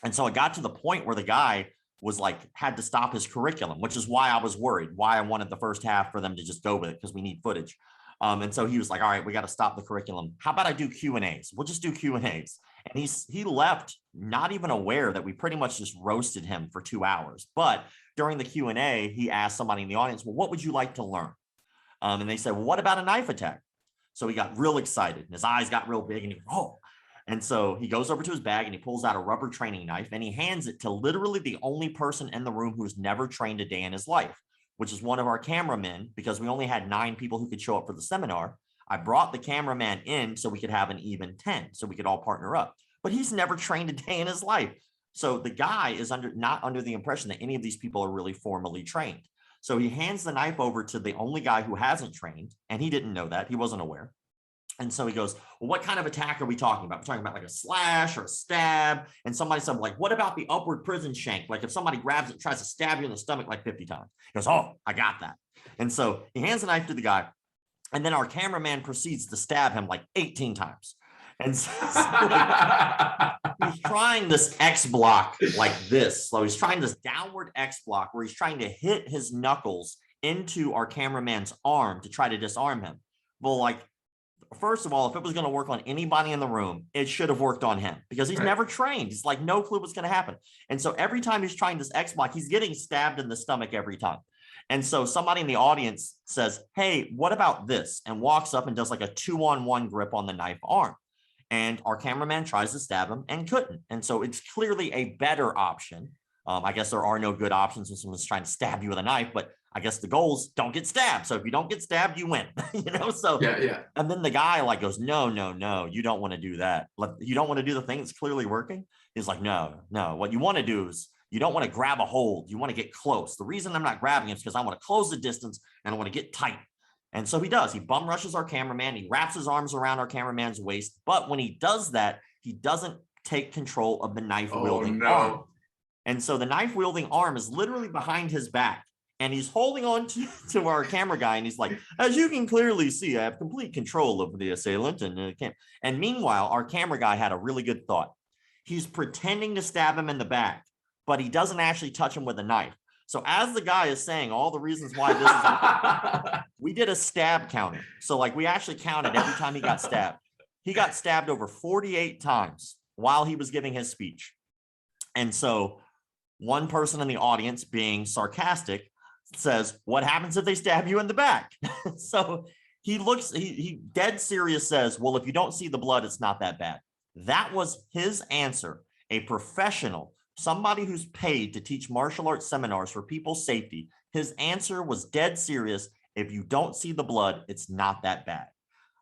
And so it got to the point where the guy was like, had to stop his curriculum, which is why I was worried, why I wanted the first half for them to just go with it, because we need footage. And so he was like, all right, we got to stop the curriculum. How about I do Q&As? We'll just do Q&As. And he left not even aware that we pretty much just roasted him for 2 hours. But during the Q&A, he asked somebody in the audience, well, what would you like to learn? And they said, well, what about a knife attack? So he got real excited and his eyes got real big and he, oh. And so he goes over to his bag and he pulls out a rubber training knife and he hands it to literally the only person in the room who's never trained a day in his life, which is one of our cameramen, because we only had 9 people who could show up for the seminar. I brought the cameraman in so we could have an even 10, so we could all partner up. But he's never trained a day in his life. So the guy is not under the impression that any of these people are really formally trained. So he hands the knife over to the only guy who hasn't trained, and he didn't know that. He wasn't aware. And so he goes, well, what kind of attack are we talking about? We're talking about like a slash or a stab. And somebody said, like, what about the upward prison shank? Like if somebody grabs it and tries to stab you in the stomach like 50 times. He goes, oh, I got that. And so he hands the knife to the guy. And then our cameraman proceeds to stab him like 18 times. And so like, he's trying this X block like this. So he's trying this downward X block where he's trying to hit his knuckles into our cameraman's arm to try to disarm him. Well, like first of all, if it was going to work on anybody in the room, it should have worked on him because he's never trained. He's like, no clue what's going to happen. And so every time he's trying this X block, he's getting stabbed in the stomach every time. And so somebody in the audience says, hey, what about this? And walks up and does like a 2-on-1 grip on the knife arm. And our cameraman tries to stab him and couldn't. And so it's clearly a better option. I guess there are no good options when someone's trying to stab you with a knife, but I guess the goal is don't get stabbed. So if you don't get stabbed, you win, So, yeah. And then the guy like goes, no, you don't want to do that. You don't want to do the thing that's clearly working. He's like, no, what you want to do is you don't want to grab a hold. You want to get close. The reason I'm not grabbing him is because I want to close the distance and I want to get tight. And so he does. He bum rushes our cameraman. He wraps his arms around our cameraman's waist. But when he does that, he doesn't take control of the knife wielding arm. And so the knife wielding arm is literally behind his back. And he's holding on to our camera guy. And he's like, as you can clearly see, I have complete control over the assailant. And meanwhile, our camera guy had a really good thought. He's pretending to stab him in the back, but he doesn't actually touch him with a knife. So as the guy is saying all the reasons why this is, we did a stab counter. So like we actually counted every time he got stabbed. He got stabbed over 48 times while he was giving his speech. And so one person in the audience, being sarcastic, says, what happens if they stab you in the back? So he dead serious says, well, if you don't see the blood, it's not that bad. That was his answer. A professional, somebody who's paid to teach martial arts seminars for people's safety. His answer was dead serious. If you don't see the blood, it's not that bad.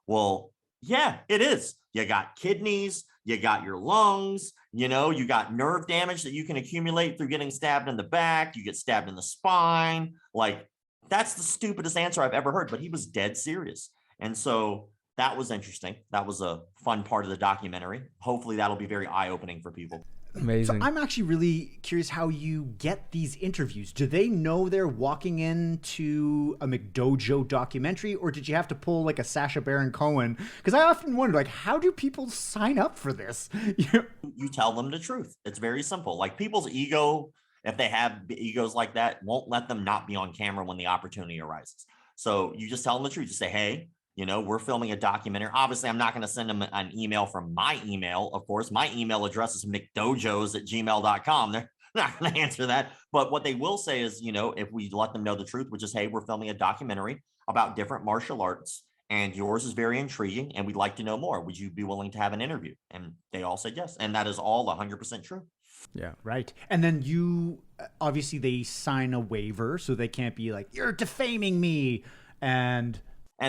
Well, yeah, it is. You got kidneys, you got your lungs, you got nerve damage that you can accumulate through getting stabbed in the back. You get stabbed in the spine. Like, that's the stupidest answer I've ever heard, but he was dead serious. And so that was interesting. That was a fun part of the documentary. Hopefully that'll be very eye-opening for people. Amazing. So I'm actually really curious how you get these interviews. Do they know they're walking into a McDojo documentary, or did you have to pull like a Sacha Baron Cohen? Because I often wonder, like, how do people sign up for this? You tell them the truth. It's very simple. Like people's ego, if they have egos like that, won't let them not be on camera when the opportunity arises. So you just tell them the truth. You say, hey, we're filming a documentary. Obviously, I'm not going to send them an email from my email. Of course, my email address is McDojos@gmail.com. They're not going to answer that. But what they will say is, if we let them know the truth, which is, hey, we're filming a documentary about different martial arts, and yours is very intriguing, and we'd like to know more. Would you be willing to have an interview? And they all said yes. And that is all 100% true. Yeah. Right. And then obviously they sign a waiver, so they can't be like, you're defaming me. And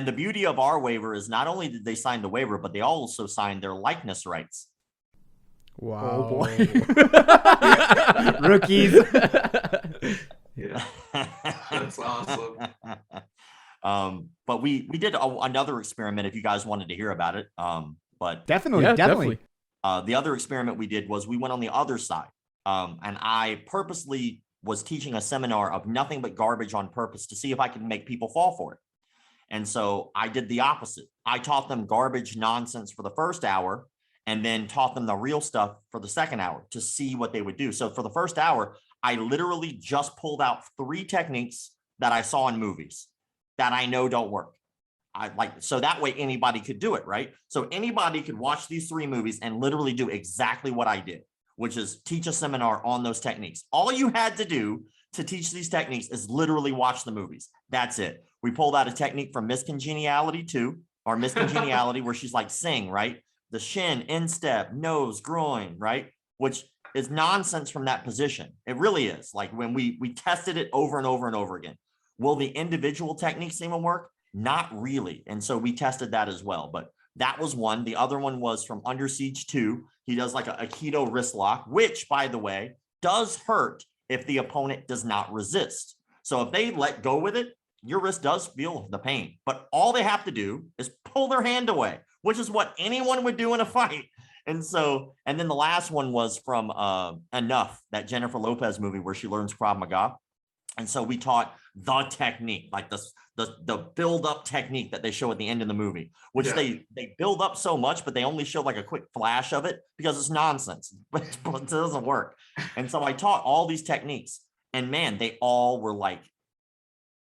the beauty of our waiver is not only did they sign the waiver, but they also signed their likeness rights. Wow. Oh boy. Rookies. Yeah. That's awesome. But we did another experiment if you guys wanted to hear about it. But Definitely. the other experiment we did was we went on the other side. And I purposely was teaching a seminar of nothing but garbage on purpose to see if I could make people fall for it. And so I did the opposite. I taught them garbage nonsense for the first hour and then taught them the real stuff for the second hour to see what they would do. So for the first hour, I literally just pulled out 3 techniques that I saw in movies that I know don't work. So that way anybody could do it, right? So anybody could watch these 3 movies and literally do exactly what I did, which is teach a seminar on those techniques. All you had to do to teach these techniques is literally watch the movies. That's it. We pulled out a technique from Miss Congeniality 2, or Miss Congeniality, where she's like, sing, right? The shin, instep, nose, groin, right? Which is nonsense from that position. It really is. Like when we tested it over and over and over again. Will the individual techniques even work? Not really. And so we tested that as well. But that was one. The other one was from Under Siege 2. He does like a Aikido wrist lock, which, by the way, does hurt if the opponent does not resist. So if they let go with it, your wrist does feel the pain, but all they have to do is pull their hand away, which is what anyone would do in a fight. And then the last one was from Enough, that Jennifer Lopez movie where she learns Krav Maga. And so we taught the technique, like the build up technique that they show at the end of the movie, which they build up so much, but they only show like a quick flash of it because it's nonsense, but it doesn't work. And so I taught all these techniques, and man, they all were like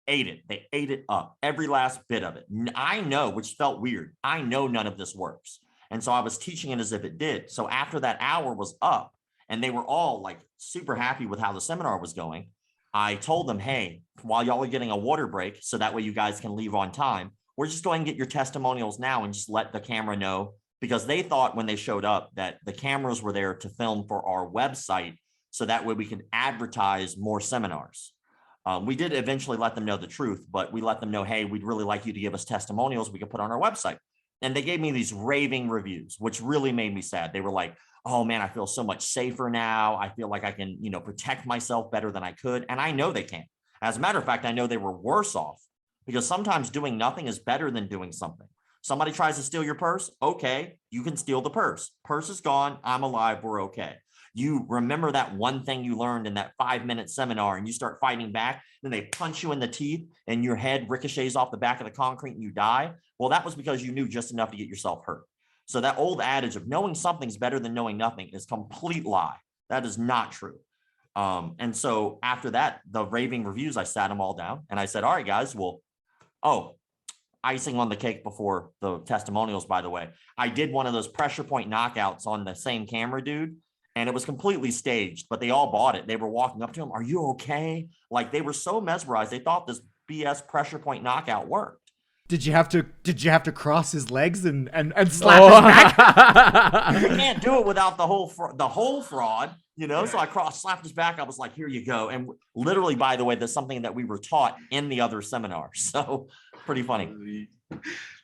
ate it. They ate it up, every last bit of it. I know, which felt weird. I know none of this works. And so I was teaching it as if it did. So after that hour was up and they were all like super happy with how the seminar was going, I told them, hey, while y'all are getting a water break, so that way you guys can leave on time, we're just going to get your testimonials now and just let the camera know, because they thought when they showed up that the cameras were there to film for our website. So that way we could advertise more seminars. We did eventually let them know the truth, but we let them know, hey, we'd really like you to give us testimonials we could put on our website. And they gave me these raving reviews, which really made me sad. They were like, oh man, I feel so much safer now. I feel like I can, protect myself better than I could. And I know they can. As a matter of fact, I know they were worse off, because sometimes doing nothing is better than doing something. Somebody tries to steal your purse. Okay, you can steal the purse. Purse is gone. I'm alive. We're okay. You remember that one thing you learned in that 5-minute seminar and you start fighting back, then they punch you in the teeth and your head ricochets off the back of the concrete and you die. Well, that was because you knew just enough to get yourself hurt. So that old adage of knowing something's better than knowing nothing is complete lie. That is not true. And so after that, the raving reviews, I sat them all down and I said, all right, guys, well, icing on the cake before the testimonials, by the way, I did one of those pressure point knockouts on the same camera dude. And it was completely staged, but they all bought it. They were walking up to him. Are you okay? Like, they were so mesmerized. They thought this BS pressure point knockout worked. Did you have to cross his legs and slap his back? You can't do it without the whole fraud, So I slapped his back. I was like, here you go. And literally, by the way, that's something that we were taught in the other seminar. So pretty funny.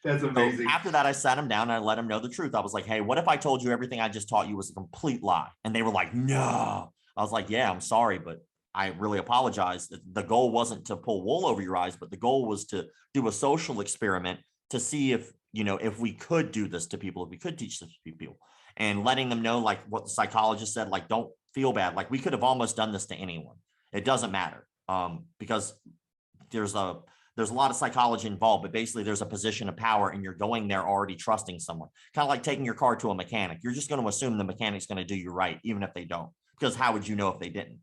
That's amazing. So after that, I sat him down and I let him know the truth. I was like, hey, what if I told you everything I just taught you was a complete lie? And they were like, no. I was like, yeah, I'm sorry, but I really apologize. The goal wasn't to pull wool over your eyes, but the goal was to do a social experiment to see if we could do this to people, if we could teach this to people, and letting them know, like what the psychologist said, like, don't feel bad. Like, we could have almost done this to anyone. It doesn't matter, because there's a lot of psychology involved, but basically there's a position of power and you're going there already trusting someone. Kind of like taking your car to a mechanic. You're just going to assume the mechanic's going to do you right, even if they don't, because how would you know if they didn't?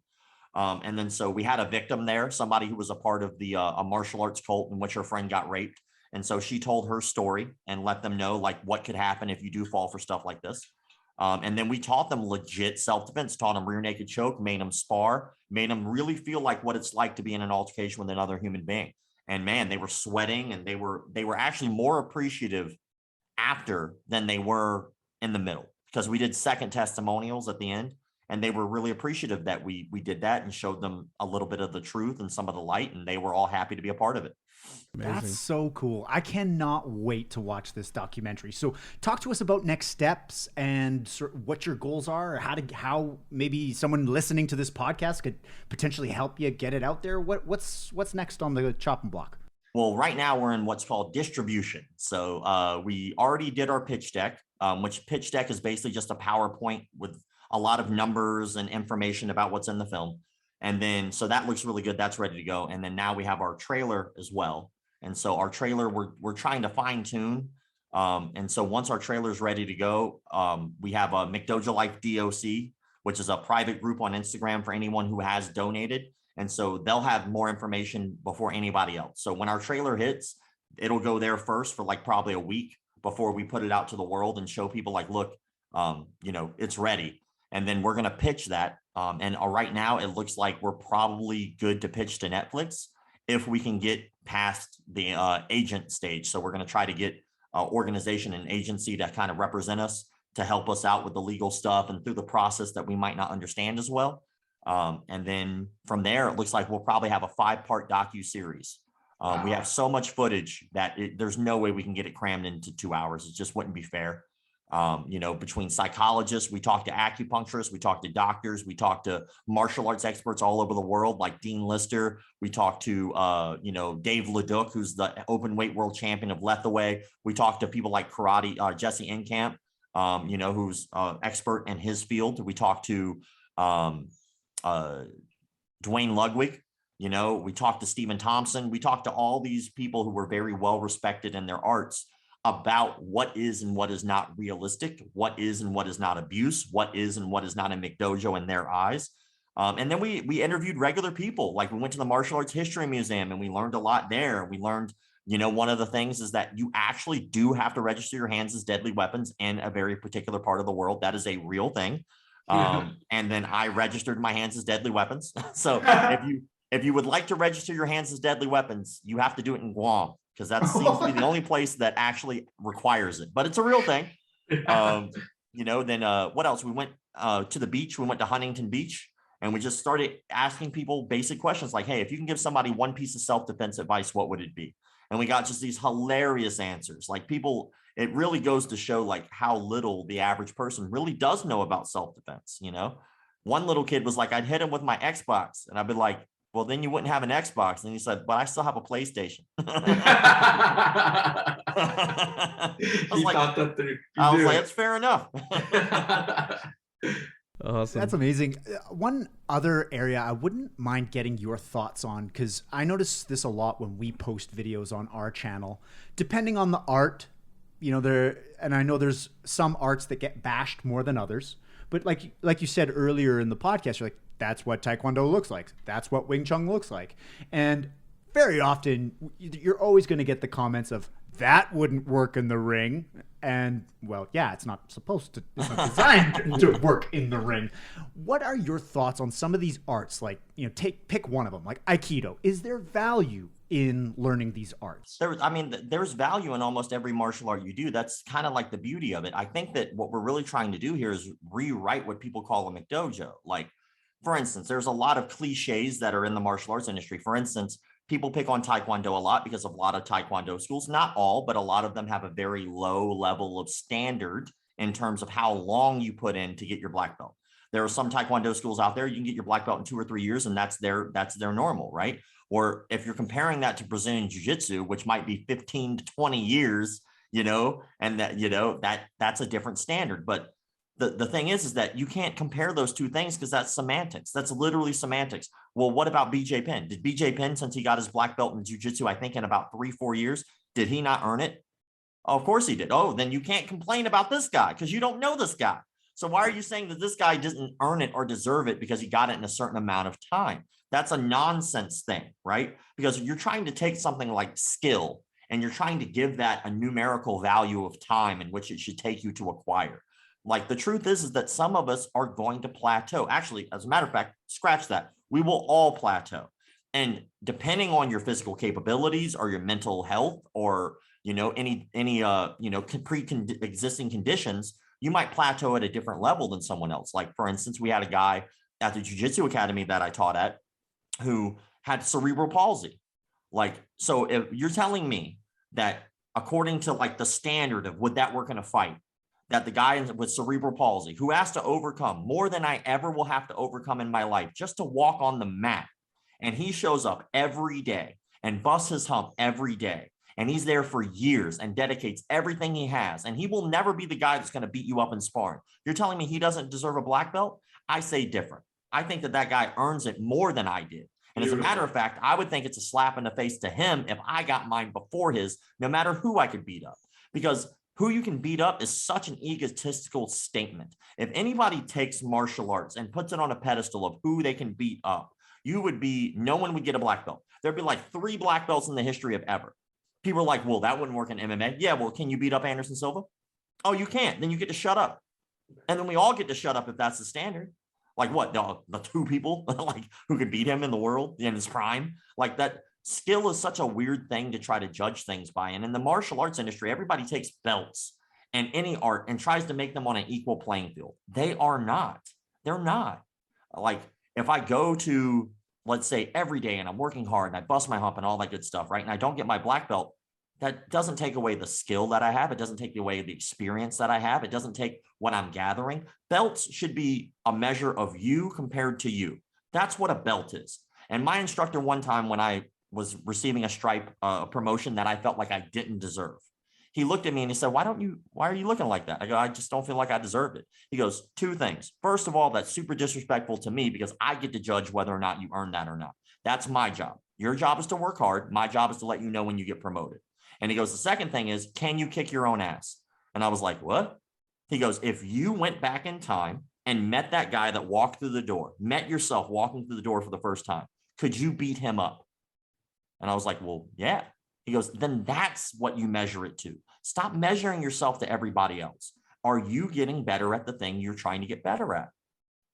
And then so we had a victim there, somebody who was a part of the a martial arts cult in which her friend got raped. And so she told her story and let them know like what could happen if you do fall for stuff like this. And then we taught them legit self-defense, taught them rear naked choke, made them spar, made them really feel like what it's like to be in an altercation with another human being. And man, they were sweating and they were actually more appreciative after than they were in the middle, because we did second testimonials at the end. And they were really appreciative that we did that and showed them a little bit of the truth and some of the light, and they were all happy to be a part of it. Amazing. That's so cool. I cannot wait to watch this documentary. So talk to us about next steps and sort of what your goals are, or how maybe someone listening to this podcast could potentially help you get it out there. What's next on the chopping block? Well, right now we're in what's called distribution. So we already did our pitch deck, which pitch deck is basically just a PowerPoint with a lot of numbers and information about what's in the film. And then, so that looks really good. That's ready to go. And then now we have our trailer as well. And so our trailer, we're trying to fine tune. And so once our trailer is ready to go, we have a McDojoLife DOC, which is a private group on Instagram for anyone who has donated. And so they'll have more information before anybody else. So when our trailer hits, it'll go there first for like probably a week before we put it out to the world and show people like, look, it's ready. And then we're going to pitch that. And right now it looks like we're probably good to pitch to Netflix if we can get past the agent stage. So we're going to try to get organization and agency to kind of represent us, to help us out with the legal stuff and through the process that we might not understand as well. And then from there, it looks like we'll probably have a 5-part docu-series. Wow. We have so much footage that there's no way we can get it crammed into 2 hours. It just wouldn't be fair. Between psychologists, we talk to acupuncturists, we talk to doctors, we talk to martial arts experts all over the world, like Dean Lister. We talk to, Dave Leduc, who's the open weight world champion of Lethaway. We talk to people like Jesse Enkamp, who's expert in his field. We talk to Dwayne Ludwig. We talked to Stephen Thompson. We talked to all these people who were very well respected in their arts about what is and what is not realistic, what is and what is not abuse, what is and what is not a McDojo in their eyes. And then we interviewed regular people. Like we went to the Martial Arts History Museum and we learned a lot there. We learned, one of the things is that you actually do have to register your hands as deadly weapons in a very particular part of the world. That is a real thing. And then I registered my hands as deadly weapons. So if you would like to register your hands as deadly weapons, you have to do it in Guam, because that seems to be the only place that actually requires it. But it's a real thing. Then what else? We went to the beach. We went to Huntington Beach, and we just started asking people basic questions like, hey, if you can give somebody one piece of self-defense advice, what would it be? And we got just these hilarious answers. Like people, it really goes to show like how little the average person really does know about self-defense. One little kid was like, I'd hit him with my Xbox. And I'd be like, well, then you wouldn't have an Xbox. And he said, but I still have a PlayStation. I was like, that's fair enough. Awesome. That's amazing. One other area I wouldn't mind getting your thoughts on, because I notice this a lot when we post videos on our channel. Depending on the art, and I know there's some arts that get bashed more than others. But like you said earlier in the podcast, you're like, that's what Taekwondo looks like. That's what Wing Chun looks like. And very often, you're always going to get the comments of, that wouldn't work in the ring. And, well, yeah, it's not designed to work in the ring. What are your thoughts on some of these arts? Like, pick one of them, like Aikido. Is there value in learning these arts? There's value in almost every martial art you do. That's kind of like the beauty of it. I think that what we're really trying to do here is rewrite what people call a McDojo. Like, for instance, there's a lot of cliches that are in the martial arts industry. For instance, people pick on Taekwondo a lot because of a lot of Taekwondo schools, not all, but a lot of them have a very low level of standard in terms of how long you put in to get your black belt. There are some Taekwondo schools out there, you can get your black belt in 2 or 3 years, and that's their normal, right? Or if you're comparing that to Brazilian Jiu-Jitsu, which might be 15 to 20 years, and that's a different standard. But the thing is that you can't compare those two things because that's semantics. That's literally semantics. Well, what about BJ Penn? Did BJ Penn, since he got his black belt in jiu-jitsu, I think in about 3-4 years, did he not earn it? Oh, of course he did. Oh, then you can't complain about this guy because you don't know this guy. So why are you saying that this guy didn't earn it or deserve it because he got it in a certain amount of time? That's a nonsense thing, right? Because you're trying to take something like skill and you're trying to give that a numerical value of time in which it should take you to acquire. Like the truth is that some of us are going to plateau. Actually, as a matter of fact, scratch that. We will all plateau. And depending on your physical capabilities or your mental health or, any pre-existing conditions, you might plateau at a different level than someone else. Like, for instance, we had a guy at the Jiu-Jitsu Academy that I taught at who had cerebral palsy. Like, so if you're telling me that according to like the standard of would that work in a fight, that the guy with cerebral palsy who has to overcome more than I ever will have to overcome in my life just to walk on the mat. And he shows up every day and busts his hump every day. And he's there for years and dedicates everything he has. And he will never be the guy that's going to beat you up in sparring. You're telling me he doesn't deserve a black belt? I say different. I think that guy earns it more than I did. And as a matter of fact, I would think it's a slap in the face to him if I got mine before his, no matter who I could beat up. Because who you can beat up is such an egotistical statement. If anybody takes martial arts and puts it on a pedestal of who they can beat up, no one would get a black belt. There'd be like 3 black belts in the history of ever. People are like, well, that wouldn't work in MMA. Yeah, well, can you beat up Anderson Silva? Oh, you can't. Then you get to shut up. And then we all get to shut up if that's the standard. Like what? The 2 people like who could beat him in the world in his prime? Like that. Skill is such a weird thing to try to judge things by. And in the martial arts industry, everybody takes belts and any art and tries to make them on an equal playing field. They are not. They're not. Like if I go to, let's say, every day and I'm working hard and I bust my hump and all that good stuff, right? And I don't get my black belt, that doesn't take away the skill that I have. It doesn't take away the experience that I have. It doesn't take what I'm gathering. Belts should be a measure of you compared to you. That's what a belt is. And my instructor one time when I was receiving a stripe promotion that I felt like I didn't deserve. He looked at me and he said, why are you looking like that? I go, I just don't feel like I deserved it. He goes, 2 things. First of all, that's super disrespectful to me because I get to judge whether or not you earn that or not. That's my job. Your job is to work hard. My job is to let you know when you get promoted. And he goes, the second thing is, can you kick your own ass? And I was like, what? He goes, if you went back in time and met that guy that walked through the door, met yourself walking through the door for the first time, could you beat him up? And I was like, well, yeah. He goes, then that's what you measure it to. Stop measuring yourself to everybody else. Are you getting better at the thing you're trying to get better at?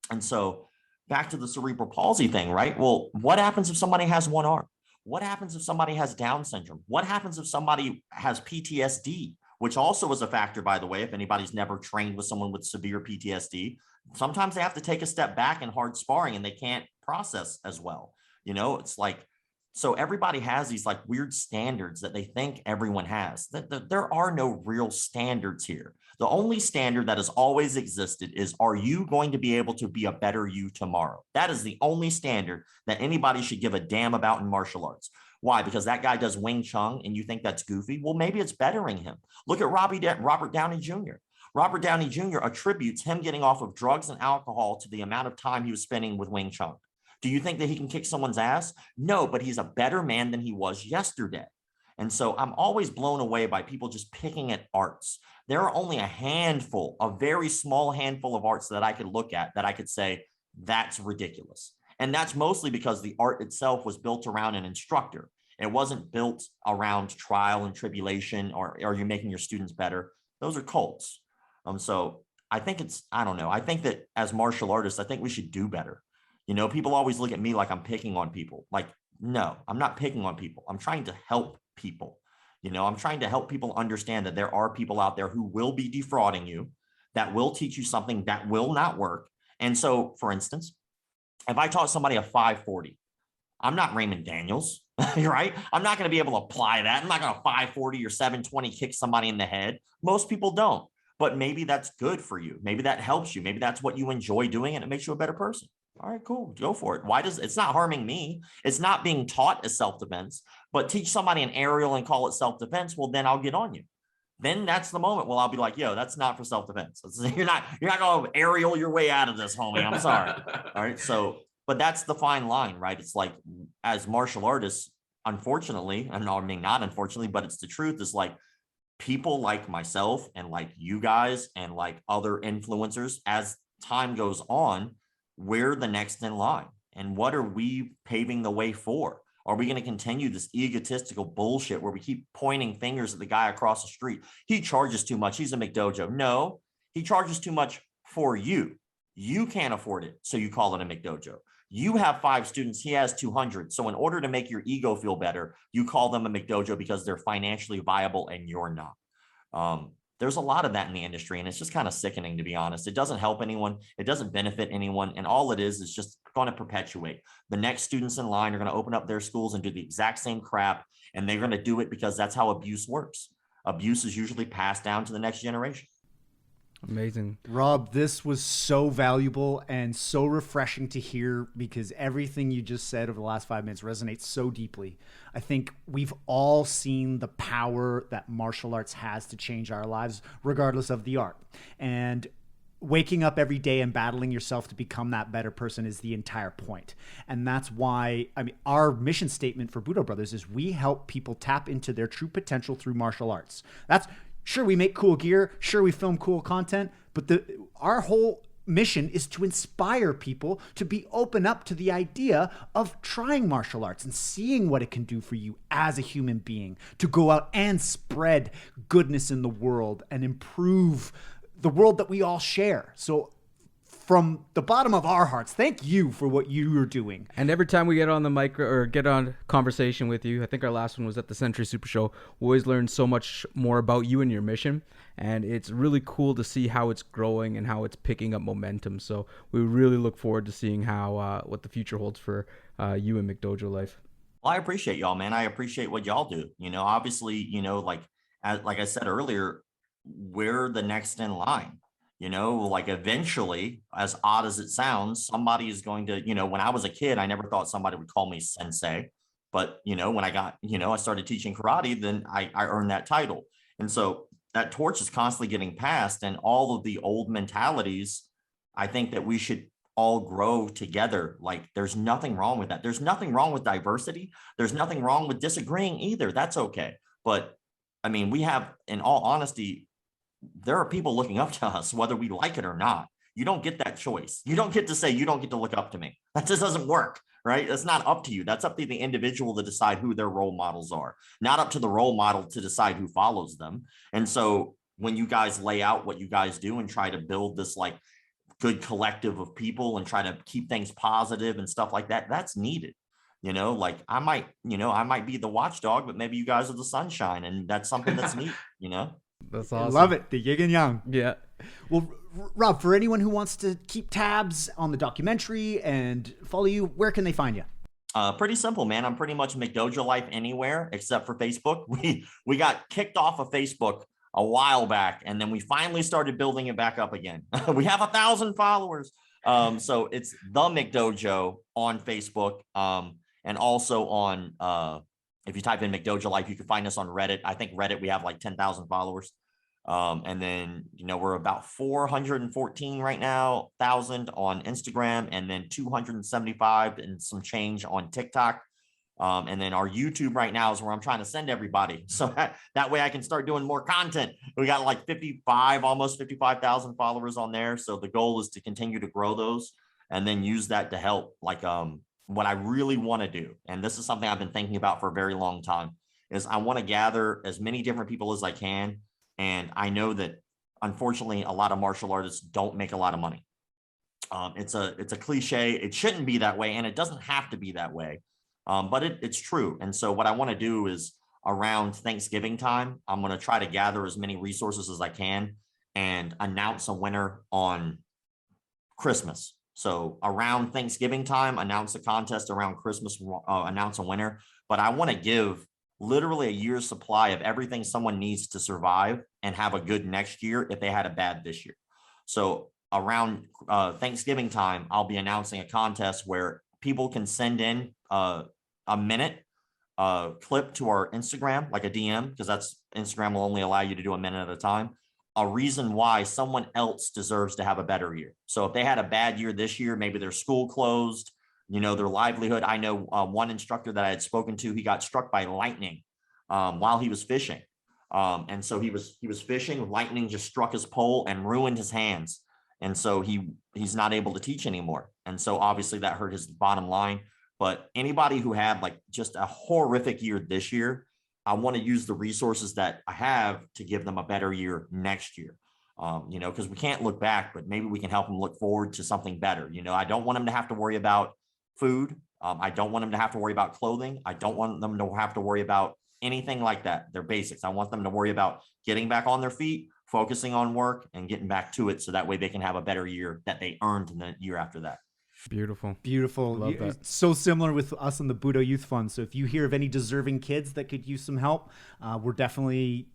And so back to the cerebral palsy thing, right? Well, what happens if somebody has one arm? What happens if somebody has Down syndrome? What happens if somebody has PTSD, which also is a factor, by the way, if anybody's never trained with someone with severe PTSD, sometimes they have to take a step back in hard sparring and they can't process as well. You know, it's like, so everybody has these like weird standards that they think everyone has. There are no real standards here. The only standard that has always existed is, are you going to be able to be a better you tomorrow? That is the only standard that anybody should give a damn about in martial arts. Why? Because that guy does Wing Chun and you think that's goofy? Well, maybe it's bettering him. Look at Robert Downey Jr. Robert Downey Jr. attributes him getting off of drugs and alcohol to the amount of time he was spending with Wing Chun. Do you think that he can kick someone's ass? No, but he's a better man than he was yesterday. And so I'm always blown away by people just picking at arts. There are only a handful, a very small handful of arts that I could look at that I could say, that's ridiculous. And that's mostly because the art itself was built around an instructor. It wasn't built around trial and tribulation, or are you making your students better? Those are cults. So I think I don't know. I think that as martial artists, I think we should do better. You know, people always look at me like I'm picking on people. Like, no, I'm not picking on people. I'm trying to help people. You know, I'm trying to help people understand that there are people out there who will be defrauding you, that will teach you something that will not work. And so, for instance, if I taught somebody a 540, I'm not Raymond Daniels, right? I'm not going to be able to apply that. I'm not going to 540 or 720 kick somebody in the head. Most people don't. But maybe that's good for you. Maybe that helps you. Maybe that's what you enjoy doing and it makes you a better person. All right, cool. Go for it. It's not harming me. It's not being taught as self-defense, but teach somebody an aerial and call it self-defense. Well, then I'll get on you. Then that's the moment. Well, I'll be like, yo, that's not for self-defense. You're not going to aerial your way out of this, homie. I'm sorry. All right. So, but that's the fine line, right? It's like, as martial artists, unfortunately, I mean, not unfortunately, but it's the truth, is like, people like myself and like you guys and like other influencers, as time goes on, we're the next in line. And what are we paving the way for? Are we going to continue this egotistical bullshit where we keep pointing fingers at the guy across the street? He charges too much. He's a McDojo. No, he charges too much for you. You can't afford it, so you call it a McDojo. You have 5 students. He has 200. So in order to make your ego feel better, you call them a McDojo because they're financially viable and you're not. There's a lot of that in the industry, and it's just kind of sickening, to be honest. It doesn't help anyone. It doesn't benefit anyone. And all it is just going to perpetuate. The next students in line are going to open up their schools and do the exact same crap. And they're going to do it because that's how abuse works. Abuse is usually passed down to the next generation. Amazing. Rob, this was so valuable and so refreshing to hear, because everything you just said over the last 5 minutes resonates so deeply. I think we've all seen the power that martial arts has to change our lives, regardless of the art. And waking up every day and battling yourself to become that better person is the entire point. And that's why, I mean, our mission statement for Budo Brothers is we help people tap into their true potential through martial arts. Sure, we make cool gear. Sure, we film cool content. But our whole mission is to inspire people to be open up to the idea of trying martial arts and seeing what it can do for you as a human being, to go out and spread goodness in the world and improve the world that we all share. So from the bottom of our hearts, thank you for what you are doing. And every time we get on the mic or get on conversation with you, I think our last one was at the Century Super Show, we always learn so much more about you and your mission. And it's really cool to see how it's growing and how it's picking up momentum. So we really look forward to seeing how what the future holds for you and McDojoLife. Well, I appreciate y'all, man. I appreciate what y'all do. You know, obviously, you know, like I said earlier, we're the next in line. You know, like eventually, as odd as it sounds, somebody is going to, you know, when I was a kid, I never thought somebody would call me sensei. But, you know, when I started teaching karate, then I earned that title. And so that torch is constantly getting passed, and all of the old mentalities, I think that we should all grow together. Like, there's nothing wrong with that. There's nothing wrong with diversity. There's nothing wrong with disagreeing either. That's okay. But I mean, we have, in all honesty, there are people looking up to us, whether we like it or not. You don't get that choice. You don't get to say, you don't get to look up to me. That just doesn't work, right? That's not up to you. That's up to the individual to decide who their role models are, not up to the role model to decide who follows them. And so when you guys lay out what you guys do and try to build this like good collective of people and try to keep things positive and stuff like that, that's needed. Like I might be the watchdog, but maybe you guys are the sunshine, and that's something that's neat, That's I awesome. love it. The yin and yang. Yeah. Well, Rob, for anyone who wants to keep tabs on the documentary and follow you, where can they find you? Pretty simple, man. I'm pretty much McDojoLife anywhere except for Facebook. We got kicked off of Facebook a while back, and then we finally started building it back up again. We have 1,000 followers. So it's the McDojo on Facebook. And also on, if you type in McDojoLife, you can find us on Reddit. I think Reddit, we have like 10,000 followers. And then, we're about 414 right now, 1,000 on Instagram, and then 275 and some change on TikTok. And then our YouTube right now is where I'm trying to send everybody. So that way I can start doing more content. We got like almost 55,000 followers on there. So the goal is to continue to grow those and then use that to help what I really want to do. And this is something I've been thinking about for a very long time, is I want to gather as many different people as I can. And I know that unfortunately, a lot of martial artists don't make a lot of money. It's a cliche. It shouldn't be that way. And it doesn't have to be that way. But it's true. And so what I want to do is around Thanksgiving time, I'm going to try to gather as many resources as I can and announce a winner on Christmas. So around Thanksgiving time, announce a contest. Around Christmas, announce a winner. But I want to give literally a year's supply of everything someone needs to survive and have a good next year if they had a bad this year. So around Thanksgiving time, I'll be announcing a contest where people can send in a minute clip to our Instagram, like a DM, because Instagram will only allow you to do a minute at a time. A reason why someone else deserves to have a better year. So if they had a bad year this year, maybe their school closed, their livelihood. I know one instructor that I had spoken to, he got struck by lightning while he was fishing. And so he was fishing, lightning just struck his pole and ruined his hands. And so he's not able to teach anymore. And so obviously that hurt his bottom line. But anybody who had like just a horrific year this year, I want to use the resources that I have to give them a better year next year. Because we can't look back, but maybe we can help them look forward to something better. I don't want them to have to worry about food. I don't want them to have to worry about clothing. I don't want them to have to worry about anything like that. They're basics. I want them to worry about getting back on their feet, focusing on work, and getting back to it. So that way they can have a better year that they earned in the year after that. Beautiful. Love that. It's so similar with us on the Budo Youth Fund. So if you hear of any deserving kids that could use some help, we're definitely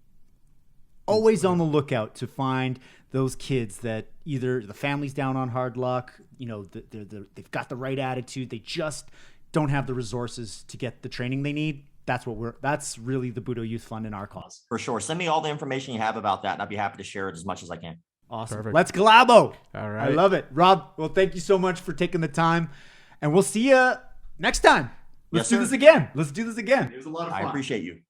always on the lookout to find those kids that either the family's down on hard luck, they've got the right attitude, they just don't have the resources to get the training they need. That's really the Budo Youth Fund in our cause. For sure. Send me all the information you have about that, and I'd be happy to share it as much as I can. Awesome. Perfect. Let's collabo. All right. I love it. Rob, well, thank you so much for taking the time, and we'll see you next time. Let's do this again. It was a lot of fun. I appreciate you.